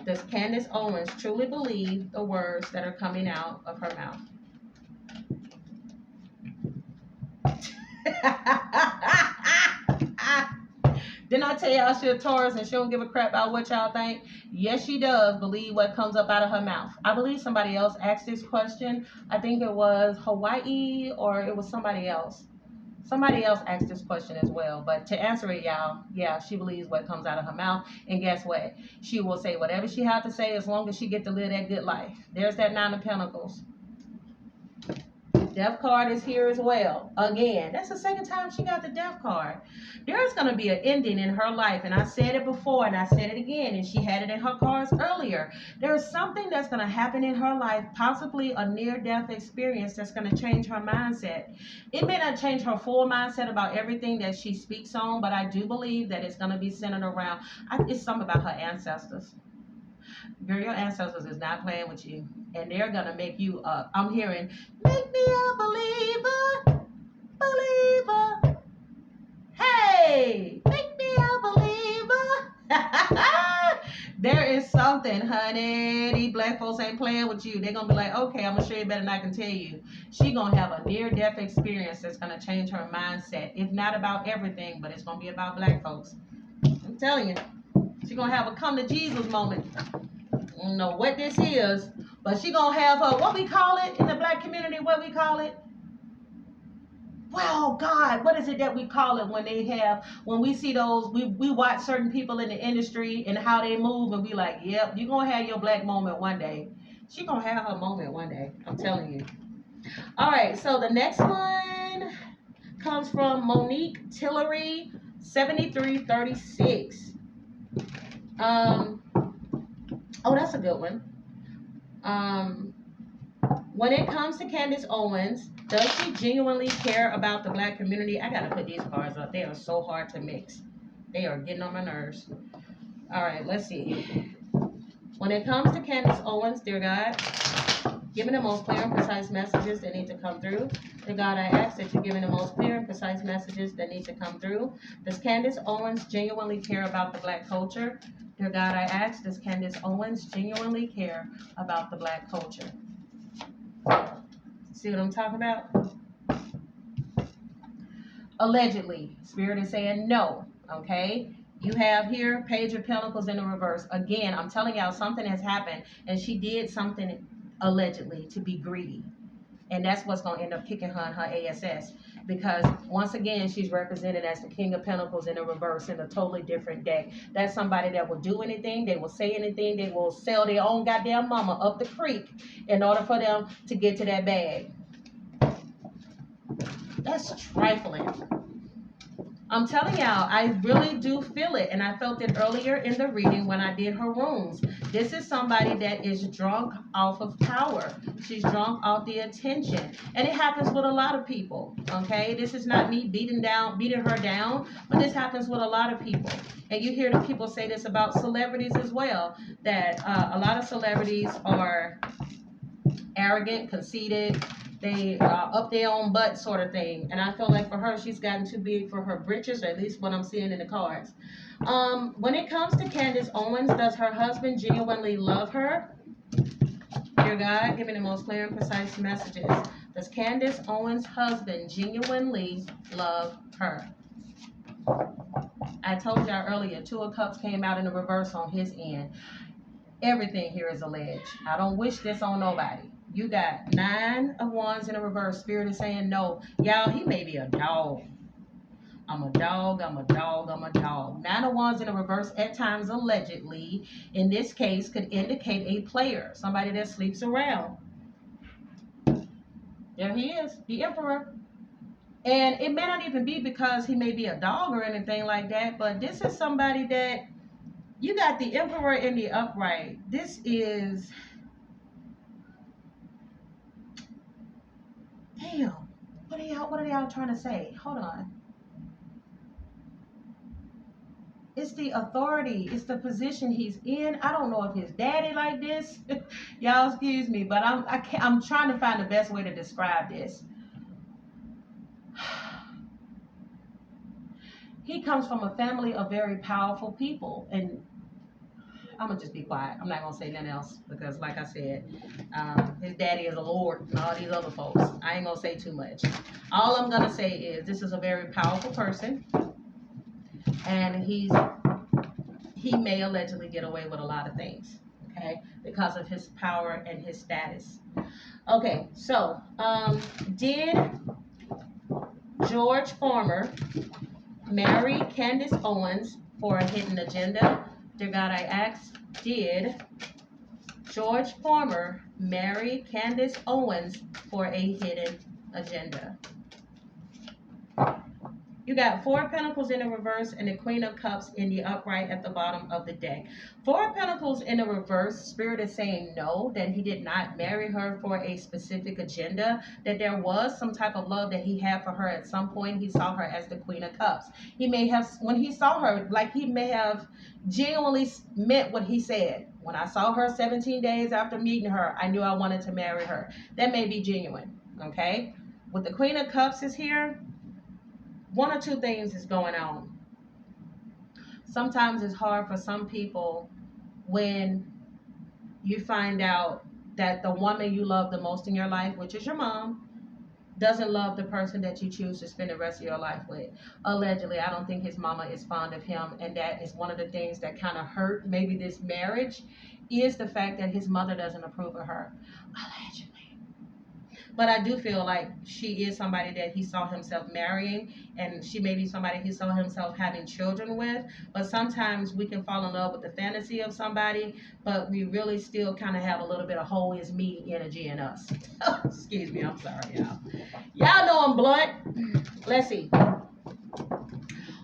[SPEAKER 1] does Candace Owens truly believe the words that are coming out of her mouth? Didn't I tell y'all she a Taurus and she don't give a crap about what y'all think? Yes, she does believe what comes up out of her mouth. I believe somebody else asked this question. I think it was Hawaii or it was somebody else. Somebody else asked this question as well, but to answer it, y'all, yeah, she believes what comes out of her mouth, and guess what? She will say whatever she has to say as long as she get to live that good life. There's that Nine of Pentacles. Death card is here as well. Again, that's the second time she got the death card. There's going to be an ending in her life, and I said it before and I said it again, and she had it in her cards earlier. There's something that's going to happen in her life, possibly a near-death experience that's going to change her mindset. It may not change her full mindset about everything that she speaks on, but I do believe that it's going to be centered around, it's something about her ancestors. Girl, your ancestors is not playing with you, and they're gonna make you I'm hearing, make me a believer, believer. Hey, make me a believer. There is something, honey. These black folks ain't playing with you. They're gonna be like, okay, I'm gonna show you better than I can tell you. She gonna have a near-death experience that's gonna change her mindset. If not about everything, but it's gonna be about black folks. I'm telling you, she's gonna have a come to Jesus moment. I don't know what this is, but she gonna have her, what we call it in the black community, what we call it? Well, God, what is it that we call it when they have, when we see those, we watch certain people in the industry and how they move, and we like, yep, you're gonna have your black moment one day. She gonna have her moment one day, I'm telling you. All right, so the next one comes from Monique Tillery, 7336. Oh, that's a good one. When it comes to Candace Owens, does she genuinely care about the black community? I gotta put these cards up. They are so hard to mix. They are getting on my nerves. All right, let's see. When it comes to Candace Owens, dear God, give me the most clear and precise messages that need to come through. Dear God, I ask that you give me the most clear and precise messages that need to come through. Does Candace Owens genuinely care about the black culture? Dear God, I ask, does Candace Owens genuinely care about the black culture? See what I'm talking about? Allegedly, Spirit is saying no, okay? You have here Page of Pentacles in the reverse. Again, I'm telling y'all something has happened, and she did something allegedly to be greedy. And that's what's going to end up kicking her in her ASS. Because once again, she's represented as the King of Pentacles in the reverse in a totally different deck. That's somebody that will do anything, they will say anything, they will sell their own goddamn mama up the creek in order for them to get to that bag. That's trifling. I'm telling y'all, I really do feel it. And I felt it earlier in the reading when I did her runes. This is somebody that is drunk off of power. She's drunk off the attention. And it happens with a lot of people, okay? This is not me beating her down, but this happens with a lot of people. And you hear the people say this about celebrities as well, that a lot of celebrities are arrogant, conceited, they up their own butt sort of thing. And I feel like for her, she's gotten too big for her britches, or at least what I'm seeing in the cards. When it comes to Candace Owens, does her husband genuinely love her? Dear God, give me the most clear and precise messages. Does Candace Owens' husband genuinely love her? I told y'all earlier, Two of Cups came out in the reverse on his end. Everything here is alleged. I don't wish this on nobody. You got 9 of Wands in a reverse. Spirit is saying no. Y'all, he may be a dog. I'm a dog, I'm a dog, I'm a dog. 9 of Wands in a reverse, at times allegedly, in this case, could indicate a player. Somebody that sleeps around. There he is, the Emperor. And it may not even be because he may be a dog or anything like that, but this is somebody that, you got the Emperor in the upright. This is... Damn, what are y'all trying to say? Hold on. It's the authority. It's the position he's in. I don't know if his daddy like this. Y'all excuse me, but I'm trying to find the best way to describe this. He comes from a family of very powerful people, and I'm going to just be quiet. I'm not going to say nothing else because, like I said, his daddy is a lord and all these other folks. I ain't going to say too much. All I'm going to say is this is a very powerful person, and he may allegedly get away with a lot of things, okay, because of his power and his status. Okay, so did George Farmer marry Candace Owens for a hidden agenda? Dear God, I ask, did George Farmer marry Candace Owens for a hidden agenda? You got Four of Pentacles in the reverse and the Queen of Cups in the upright at the bottom of the deck. Four of Pentacles in the reverse, Spirit is saying no, that he did not marry her for a specific agenda, that there was some type of love that he had for her at some point. He saw her as the Queen of Cups. He may have, when he saw her, like he may have genuinely meant what he said. When I saw her 17 days after meeting her, I knew I wanted to marry her. That may be genuine, okay? With the Queen of Cups is here, one or two things is going on. Sometimes it's hard for some people when you find out that the woman you love the most in your life, which is your mom, doesn't love the person that you choose to spend the rest of your life with. Allegedly, I don't think his mama is fond of him, and that is one of the things that kind of hurt maybe this marriage, is the fact that his mother doesn't approve of her. Allegedly. But I do feel like she is somebody that he saw himself marrying, and she may be somebody he saw himself having children with. But sometimes we can fall in love with the fantasy of somebody, but we really still kind of have a little bit of woe is me energy in us. Excuse me, I'm sorry, y'all. Y'all know I'm blunt. Let's see.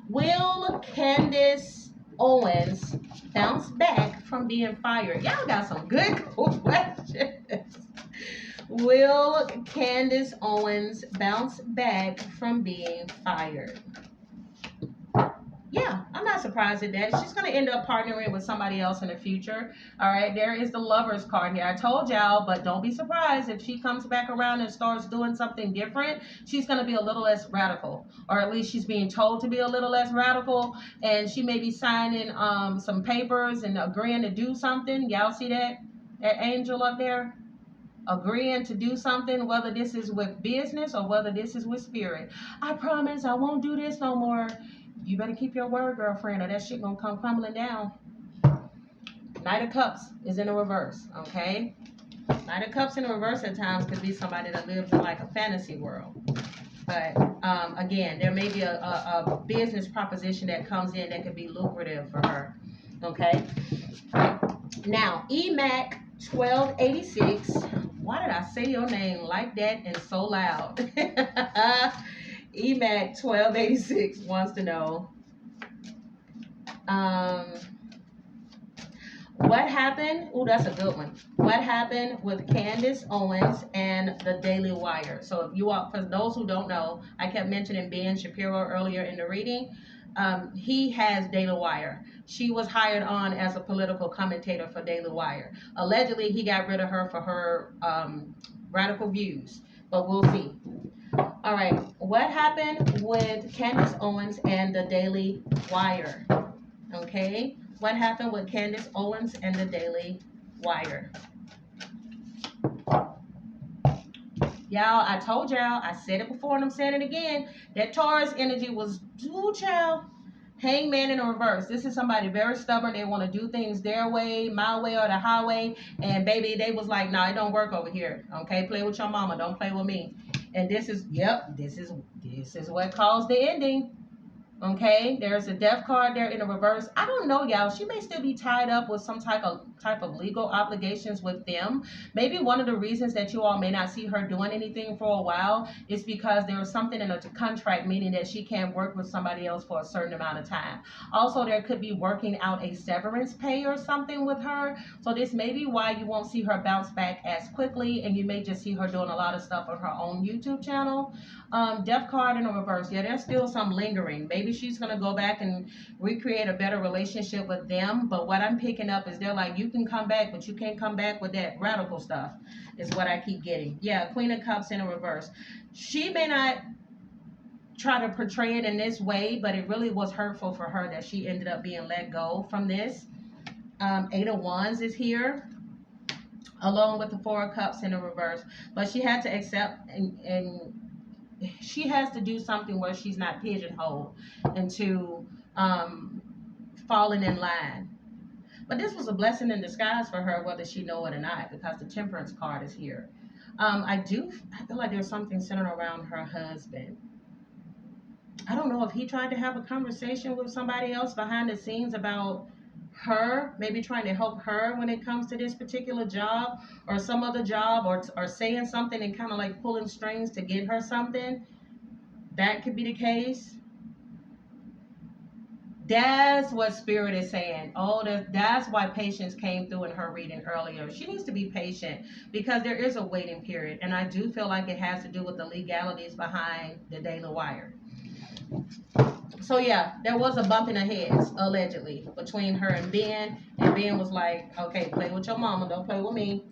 [SPEAKER 1] Will Candace Owens bounce back from being fired? Y'all got some good questions. Will Candace Owens bounce back from being fired? Yeah, I'm not surprised at that. She's going to end up partnering with somebody else in the future. All right, there is the Lover's card here. I told y'all, but don't be surprised if she comes back around and starts doing something different. She's going to be a little less radical, or at least she's being told to be a little less radical, and she may be signing some papers and agreeing to do something. Y'all see that? That angel up there? Agreeing to do something, whether this is with business or whether this is with spirit. I promise I won't do this no more. You better keep your word, girlfriend, or that shit gonna come crumbling down. Knight of Cups is in the reverse, okay? Knight of Cups in the reverse at times could be somebody that lives in like a fantasy world. But again, there may be a business proposition that comes in that could be lucrative for her, okay? Now, EMAC 1286. Why did I say your name like that and so loud? EMAC 1286 wants to know what happened. Oh, that's a good one. What happened with Candace Owens and the Daily Wire? So if you all, for those who don't know, I kept mentioning Ben Shapiro earlier in the reading. He has Daily Wire. She was hired on as a political commentator for Daily Wire. Allegedly, he got rid of her for her radical views, but we'll see. All right, what happened with Candace Owens and the Daily Wire? Okay, what happened with Candace Owens and the Daily Wire? Y'all, I told y'all, I said it before and I'm saying it again, that Taurus energy was, ooh, child, Hangman in the reverse. This is somebody very stubborn. They want to do things their way, my way, or the highway. And baby, they was like, nah, it don't work over here. Okay, play with your mama. Don't play with me. And this is, yep, this is what caused the ending. Okay, there's a death card there in the reverse. I don't know, y'all. She may still be tied up with some type of legal obligations with them. Maybe one of the reasons that you all may not see her doing anything for a while is because there was something in a contract, meaning that she can't work with somebody else for a certain amount of time. Also, there could be working out a severance pay or something with her. So this may be why you won't see her bounce back as quickly, and you may just see her doing a lot of stuff on her own YouTube channel. Death card in the reverse. Yeah, there's still some lingering. Maybe she's going to go back and recreate a better relationship with them. But what I'm picking up is they're like, you can come back, but you can't come back with that radical stuff, is what I keep getting. Yeah, Queen of Cups in the reverse. She may not try to portray it in this way, but it really was hurtful for her that she ended up being let go from this. Eight of Wands is here, along with the Four of Cups in the reverse. But she had to accept and she has to do something where she's not pigeonholed into falling in line. But this was a blessing in disguise for her, whether she know it or not, because the Temperance card is here. I feel like there's something centered around her husband. I don't know if he tried to have a conversation with somebody else behind the scenes about her, maybe trying to help her when it comes to this particular job or some other job, or saying something and kind of like pulling strings to get her something. That could be the case. That's what Spirit is saying. Oh, that's why patience came through in her reading earlier. She needs to be patient because there is a waiting period. And I do feel like it has to do with the legalities behind the Daily Wire. So, yeah, there was a bump in the heads, allegedly, between her and Ben. And Ben was like, okay, play with your mama, don't play with me.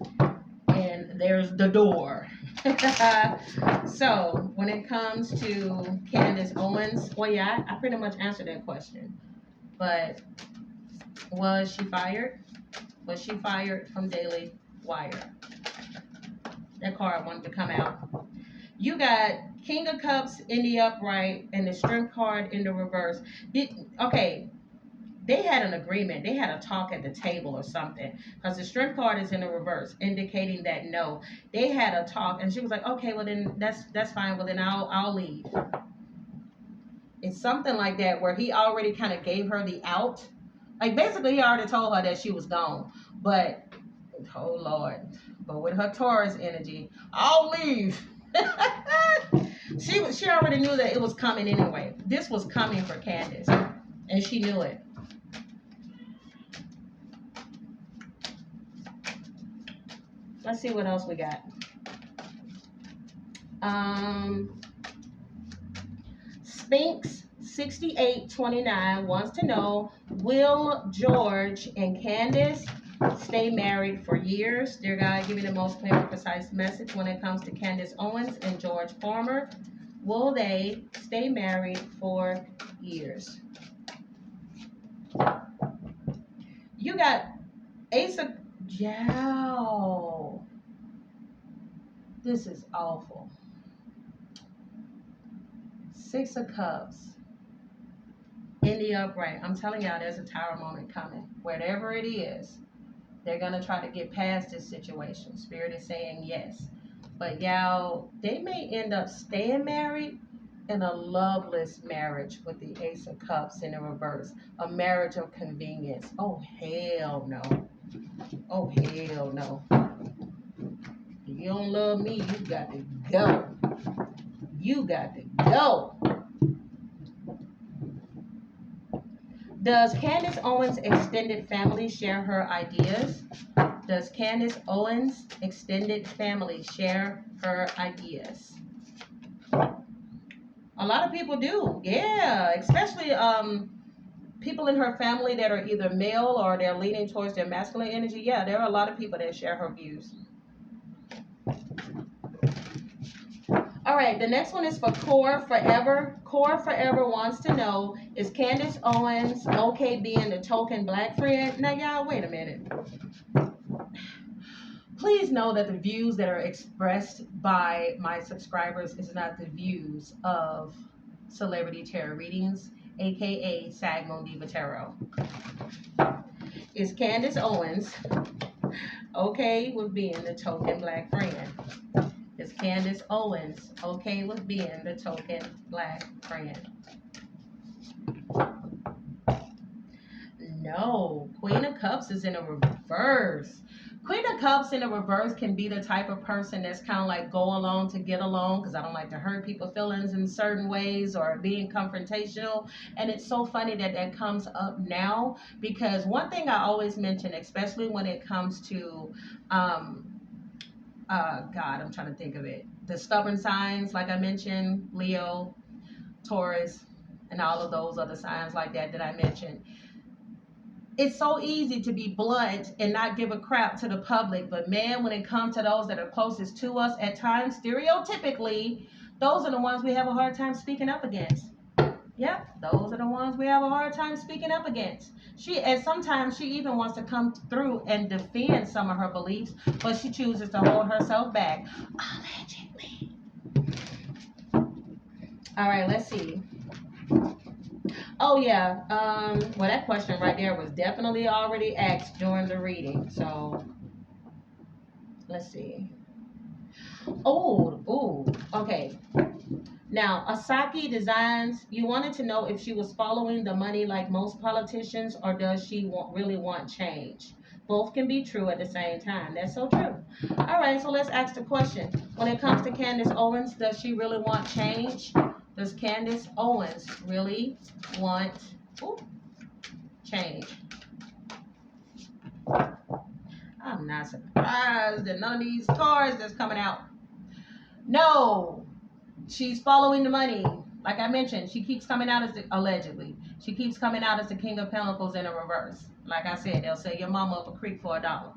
[SPEAKER 1] And there's the door. So, when it comes to Candace Owens, well, yeah, I pretty much answered that question. But was she fired? Was she fired from Daily Wire? That card wanted to come out. You got King of Cups in the upright and the Strength card in the reverse. Okay, they had an agreement. They had a talk at the table or something. Because the Strength card is in the reverse, indicating that no. They had a talk, and she was like, okay, well then that's fine. Well then I'll leave. It's something like that where he already kind of gave her the out. Like basically he already told her that she was gone. But oh Lord. But with her Taurus energy, I'll leave. she already knew that it was coming anyway. This was coming for Candace. And she knew it. Let's see what else we got. Sphinx 6829 wants to know, will George and Candace stay married for years? Dear God, give me the most clear and precise message when it comes to Candace Owens and George Farmer. Will they stay married for years? You got Ace of... Yow. This is awful. Six of Cups in the upright. I'm telling y'all, there's a tower moment coming. Whatever it is, they're going to try to get past this situation. Spirit is saying yes. But y'all, they may end up staying married in a loveless marriage with the Ace of Cups in the reverse. A marriage of convenience. Oh, hell no. Oh, hell no. If you don't love me, you got to go. You got to go. Does Candace Owens' extended family share her ideas? Does Candace Owens' extended family share her ideas? A lot of people do. Yeah, especially people in her family that are either male or they're leaning towards their masculine energy. Yeah, there are a lot of people that share her views. All right, the next one is for Core Forever. Core Forever wants to know, is Candace Owens okay being the token black friend? Now, y'all, wait a minute. Please know that the views that are expressed by my subscribers is not the views of Celebrity Tarot Readings, aka Sag Moon Diva Tarot. Is Candace Owens okay with being the token black friend? Is Candace Owens okay with being the token black friend? No. Queen of Cups is in a reverse. Queen of Cups in a reverse can be the type of person that's kind of like go along to get along, because I don't like to hurt people's feelings in certain ways or being confrontational. And it's so funny that that comes up now, because one thing I always mention, especially when it comes to God, I'm trying to think of it. The stubborn signs, like I mentioned, Leo, Taurus, and all of those other signs like that I mentioned. It's so easy to be blunt and not give a crap to the public. But man, when it comes to those that are closest to us, at times, stereotypically, those are the ones we have a hard time speaking up against. Yep, those are the ones we have a hard time speaking up against. And sometimes she even wants to come through and defend some of her beliefs, but she chooses to hold herself back. Allegedly. All right, let's see. Oh yeah, well that question right there was definitely already asked during the reading. So let's see. Okay. Now, Asaki Designs, you wanted to know if she was following the money like most politicians, or does she really want change? Both can be true at the same time. That's so true. All right, so let's ask the question. When it comes to Candace Owens, does she really want change? Does Candace Owens really want change? I'm not surprised at none of these cards that's coming out. No, she's following the money. Like I mentioned, she keeps coming out as allegedly. She keeps coming out as the King of Pentacles in a reverse. Like I said, they'll say your mama up a creek for $1.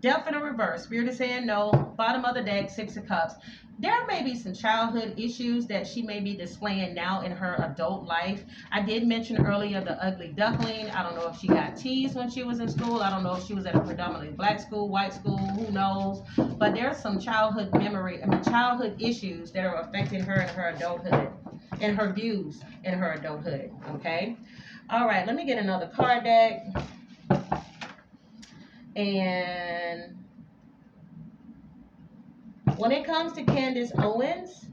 [SPEAKER 1] Death in a reverse. Spirit is saying no. Bottom of the deck, Six of Cups. There may be some childhood issues that she may be displaying now in her adult life. I did mention earlier the ugly duckling. I don't know if she got teased when she was in school. I don't know if she was at a predominantly black school, white school, who knows. But there's some childhood childhood issues that are affecting her in her adulthood and her views in her adulthood. Okay? All right, let me get another card deck. And when it comes to Candace Owens,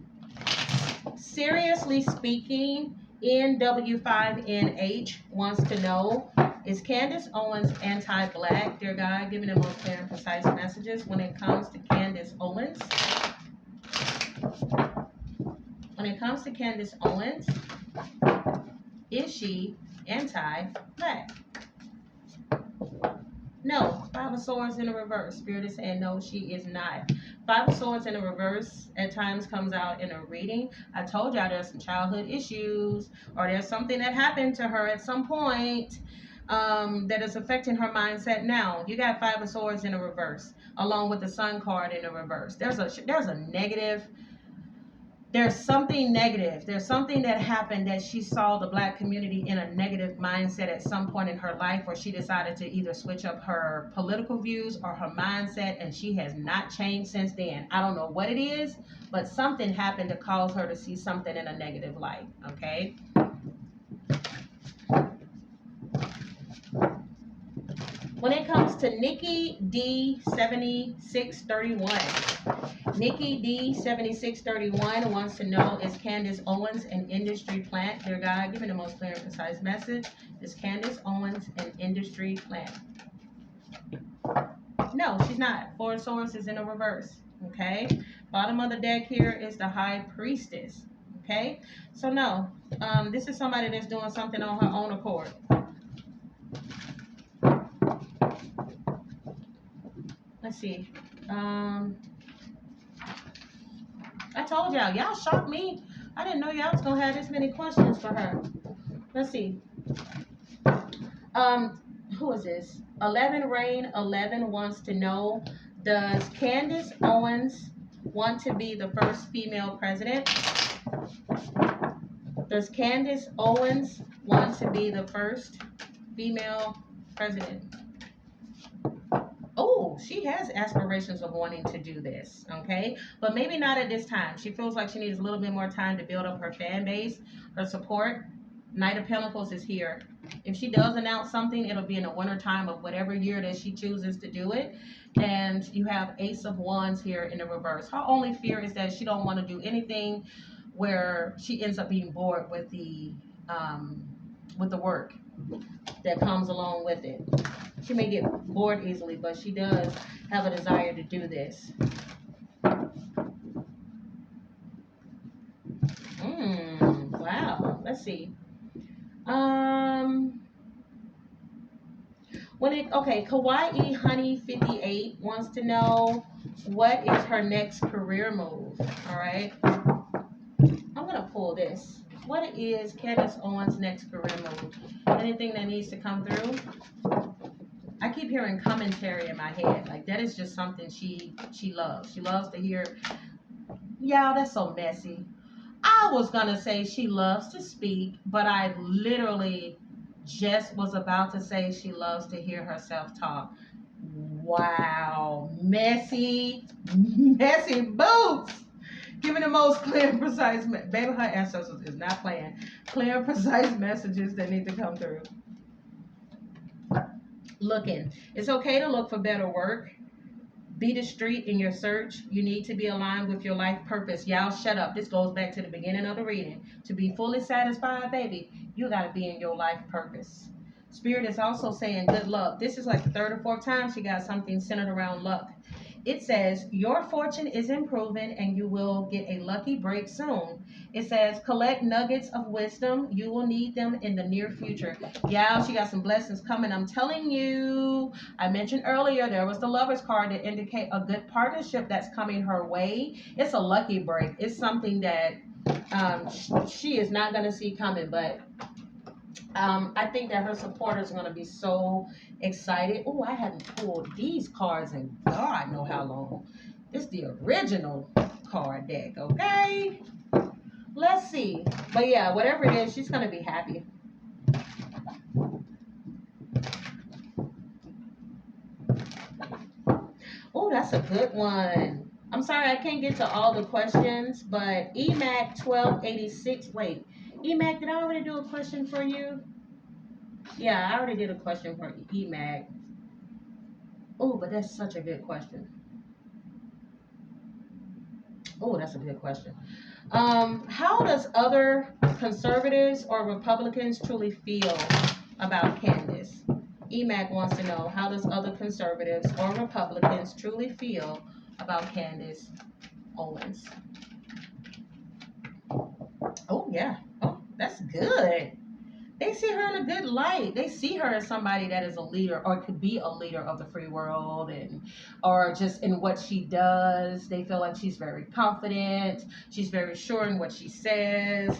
[SPEAKER 1] seriously speaking, NW5NH wants to know, is Candace Owens anti-black? Dear God, give me the most clear and precise messages when it comes to Candace Owens. When it comes to Candace Owens, is she anti-black? No. Five of Swords in the reverse. Spirit is saying no, she is not. Five of Swords in the reverse at times comes out in a reading. I told y'all there's some childhood issues, or there's something that happened to her at some point that is affecting her mindset now. You got Five of Swords in the reverse, along with the Sun card in the reverse. There's a negative. There's something negative. There's something that happened that she saw the black community in a negative mindset at some point in her life, where she decided to either switch up her political views or her mindset, and she has not changed since then. I don't know what it is, but something happened to cause her to see something in a negative light, okay? When it comes to Nikki D7631, Nikki D7631 wants to know, is Candace Owens an industry plant? Dear God, give me the most clear and precise message. Is Candace Owens an industry plant? No, she's not. Four of Swords is in a reverse. Okay. Bottom of the deck here is the High Priestess. Okay. So no, this is somebody that's doing something on her own accord. Let's see. I told y'all shocked me. I didn't know y'all was gonna have this many questions for her. Let's see. Who is this? 11 Rain 11 wants to know, does Candace Owens want to be the first female president? Does Candace Owens want to be the first female president? Oh, she has aspirations of wanting to do this, okay? But maybe not at this time. She feels like she needs a little bit more time to build up her fan base, her support. Knight of Pentacles is here. If she does announce something, it'll be in the winter time of whatever year that she chooses to do it. And you have Ace of Wands here in the reverse. Her only fear is that she don't want to do anything where she ends up being bored with the work that comes along with it. She may get bored easily, but she does have a desire to do this. Wow. Let's see. Kawaii Honey 58 wants to know, what is her next career move? All right. I'm gonna pull this. What is Candace Owens' next career move? Anything that needs to come through? I keep hearing commentary in my head. Like, that is just something she loves. She loves to hear. Y'all, that's so messy. I was gonna say she loves to speak, but I literally just was about to say she loves to hear herself talk. Wow, messy boots. Give me the most clear and precise, baby, her ancestors is not playing. Clear and precise messages that need to come through. Looking. It's okay to look for better work. Be discreet in your search. You need to be aligned with your life purpose. Y'all shut up. This goes back to the beginning of the reading. To be fully satisfied, baby, you got to be in your life purpose. Spirit is also saying good luck. This is like the third or fourth time she got something centered around luck. It says, your fortune is improving and you will get a lucky break soon. It says, collect nuggets of wisdom. You will need them in the near future. Yeah, she got some blessings coming. I'm telling you. I mentioned earlier there was the Lover's card that indicate a good partnership that's coming her way. It's a lucky break. It's something that she is not going to see coming, but I think that her supporters are going to be so excited. Oh, I hadn't pulled these cards in God know how long. This is the original card deck, okay? Let's see. But yeah, whatever it is, she's going to be happy. Oh, that's a good one. I'm sorry, I can't get to all the questions, but EMAC 1286. Wait, EMAC, did I already do a question for you? Yeah, I already did a question for EMAC. Oh, but that's such a good question. Oh, that's a good question. How does other conservatives or Republicans truly feel about Candace? EMAC wants to know, how does other conservatives or Republicans truly feel about Candace Owens? Oh, yeah. Oh, that's good. They see her in a good light. They see her as somebody that is a leader or could be a leader of the free world, and or just in what she does. They feel like she's very confident. She's very sure in what she says.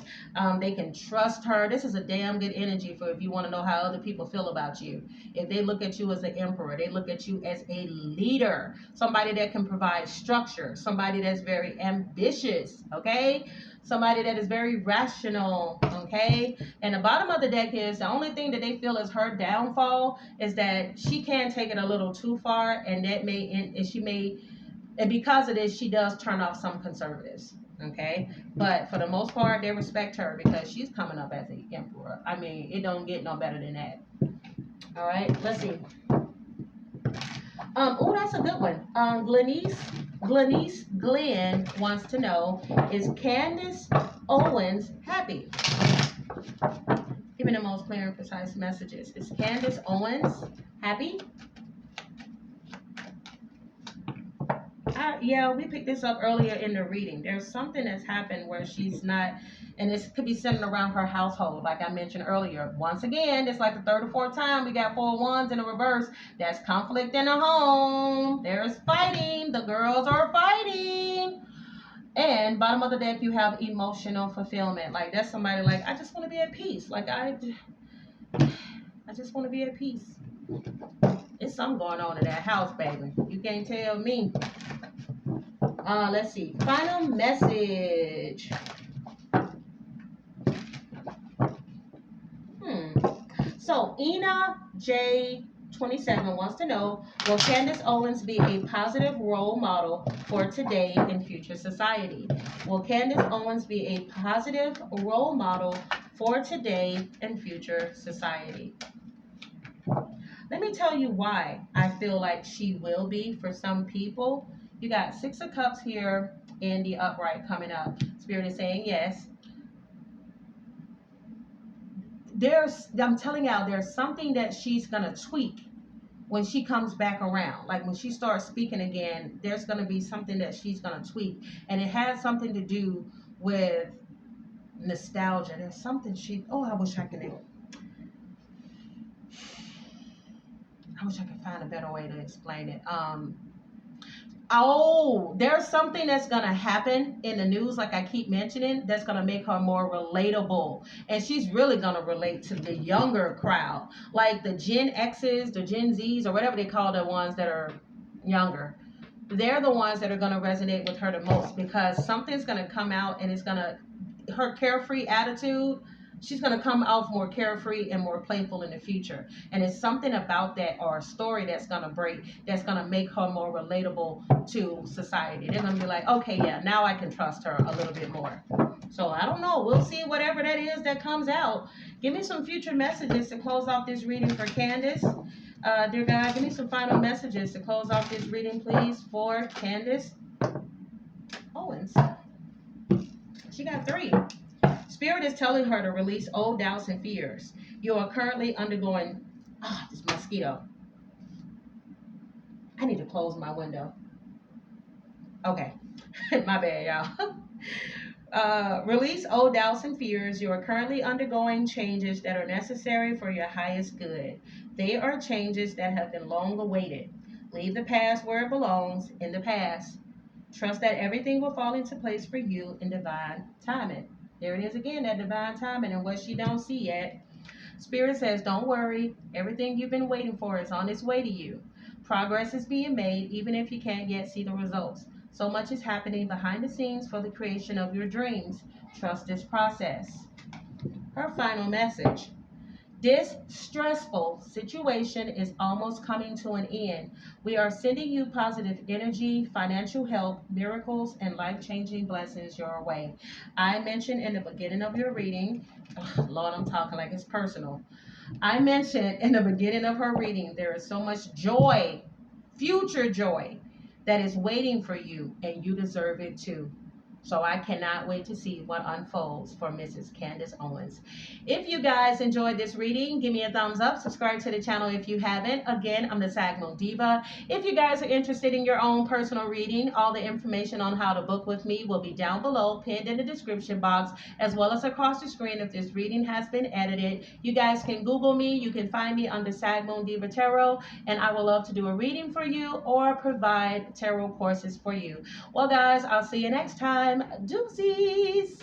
[SPEAKER 1] They can trust her. This is a damn good energy for if you want to know how other people feel about you. If they look at you as the emperor, they look at you as a leader, somebody that can provide structure, somebody that's very ambitious, okay? Somebody that is very rational, okay? And the bottom of the deck is the only thing that they feel is her downfall is that she can take it a little too far, and that may, and she may, and because of this, she does turn off some conservatives, okay? But for the most part, they respect her because she's coming up as the emperor. I mean, it don't get no better than that. All right, let's see. Oh, that's a good one. Glenn wants to know, is Candace Owens happy? Giving the most clear and precise messages. Is Candace Owens happy? Yeah, we picked this up earlier in the reading. There's something that's happened where she's not, and this could be centered around her household, like I mentioned earlier. Once again, it's like the third or fourth time we got 4 wands in the reverse. That's conflict in the home. There's fighting. The girls are fighting. And bottom of the deck, you have emotional fulfillment. Like that's somebody like, I just want to be at peace. Like I just want to be at peace. It's something going on in that house, baby. You can't tell me. Let's see. Final message. So Ina J27 wants to know, will Candace Owens be a positive role model for today and future society? Will Candace Owens be a positive role model for today and future society? Let me tell you why I feel like she will be for some people. You got 6 of Cups here in the upright coming up. Spirit is saying yes. I'm telling y'all, there's something that she's going to tweak when she comes back around. Like when she starts speaking again, there's going to be something that she's going to tweak. And it has something to do with nostalgia. There's something I wish I could find a better way to explain it. There's something that's going to happen in the news, like I keep mentioning, that's going to make her more relatable. And she's really going to relate to the younger crowd, like the Gen X's, the Gen Z's, or whatever they call the ones that are younger. They're the ones that are going to resonate with her the most because something's going to come out and her carefree attitude, she's going to come off more carefree and more playful in the future. And it's something about that or a story that's going to make her more relatable to society. They're going to be like, okay, yeah, now I can trust her a little bit more. So I don't know. We'll see whatever that is that comes out. Give me some future messages to close off this reading for Candace. Dear God, give me some final messages to close off this reading, please, for Candace Owens. She got 3. Spirit is telling her to release old doubts and fears. You are currently undergoing... this mosquito. I need to close my window. Okay. My bad, y'all. Release old doubts and fears. You are currently undergoing changes that are necessary for your highest good. They are changes that have been long awaited. Leave the past where it belongs, in the past. Trust that everything will fall into place for you in divine timing. There it is again, that divine timing and what she don't see yet. Spirit says, don't worry. Everything you've been waiting for is on its way to you. Progress is being made even if you can't yet see the results. So much is happening behind the scenes for the creation of your dreams. Trust this process. Her final message. This stressful situation is almost coming to an end. We are sending you positive energy, financial help, miracles, and life-changing blessings your way. I mentioned in the beginning of your reading, Lord, I'm talking like it's personal. I mentioned in the beginning of her reading, there is so much joy, future joy, that is waiting for you, and you deserve it too. So I cannot wait to see what unfolds for Mrs. Candace Owens. If you guys enjoyed this reading, give me a thumbs up. Subscribe to the channel if you haven't. Again, I'm the Sag Moon Diva. If you guys are interested in your own personal reading, all the information on how to book with me will be down below, pinned in the description box, as well as across the screen if this reading has been edited. You guys can Google me. You can find me under Sag Moon Diva Tarot, and I will love to do a reading for you or provide tarot courses for you. Well, guys, I'll see you next time. Deuces.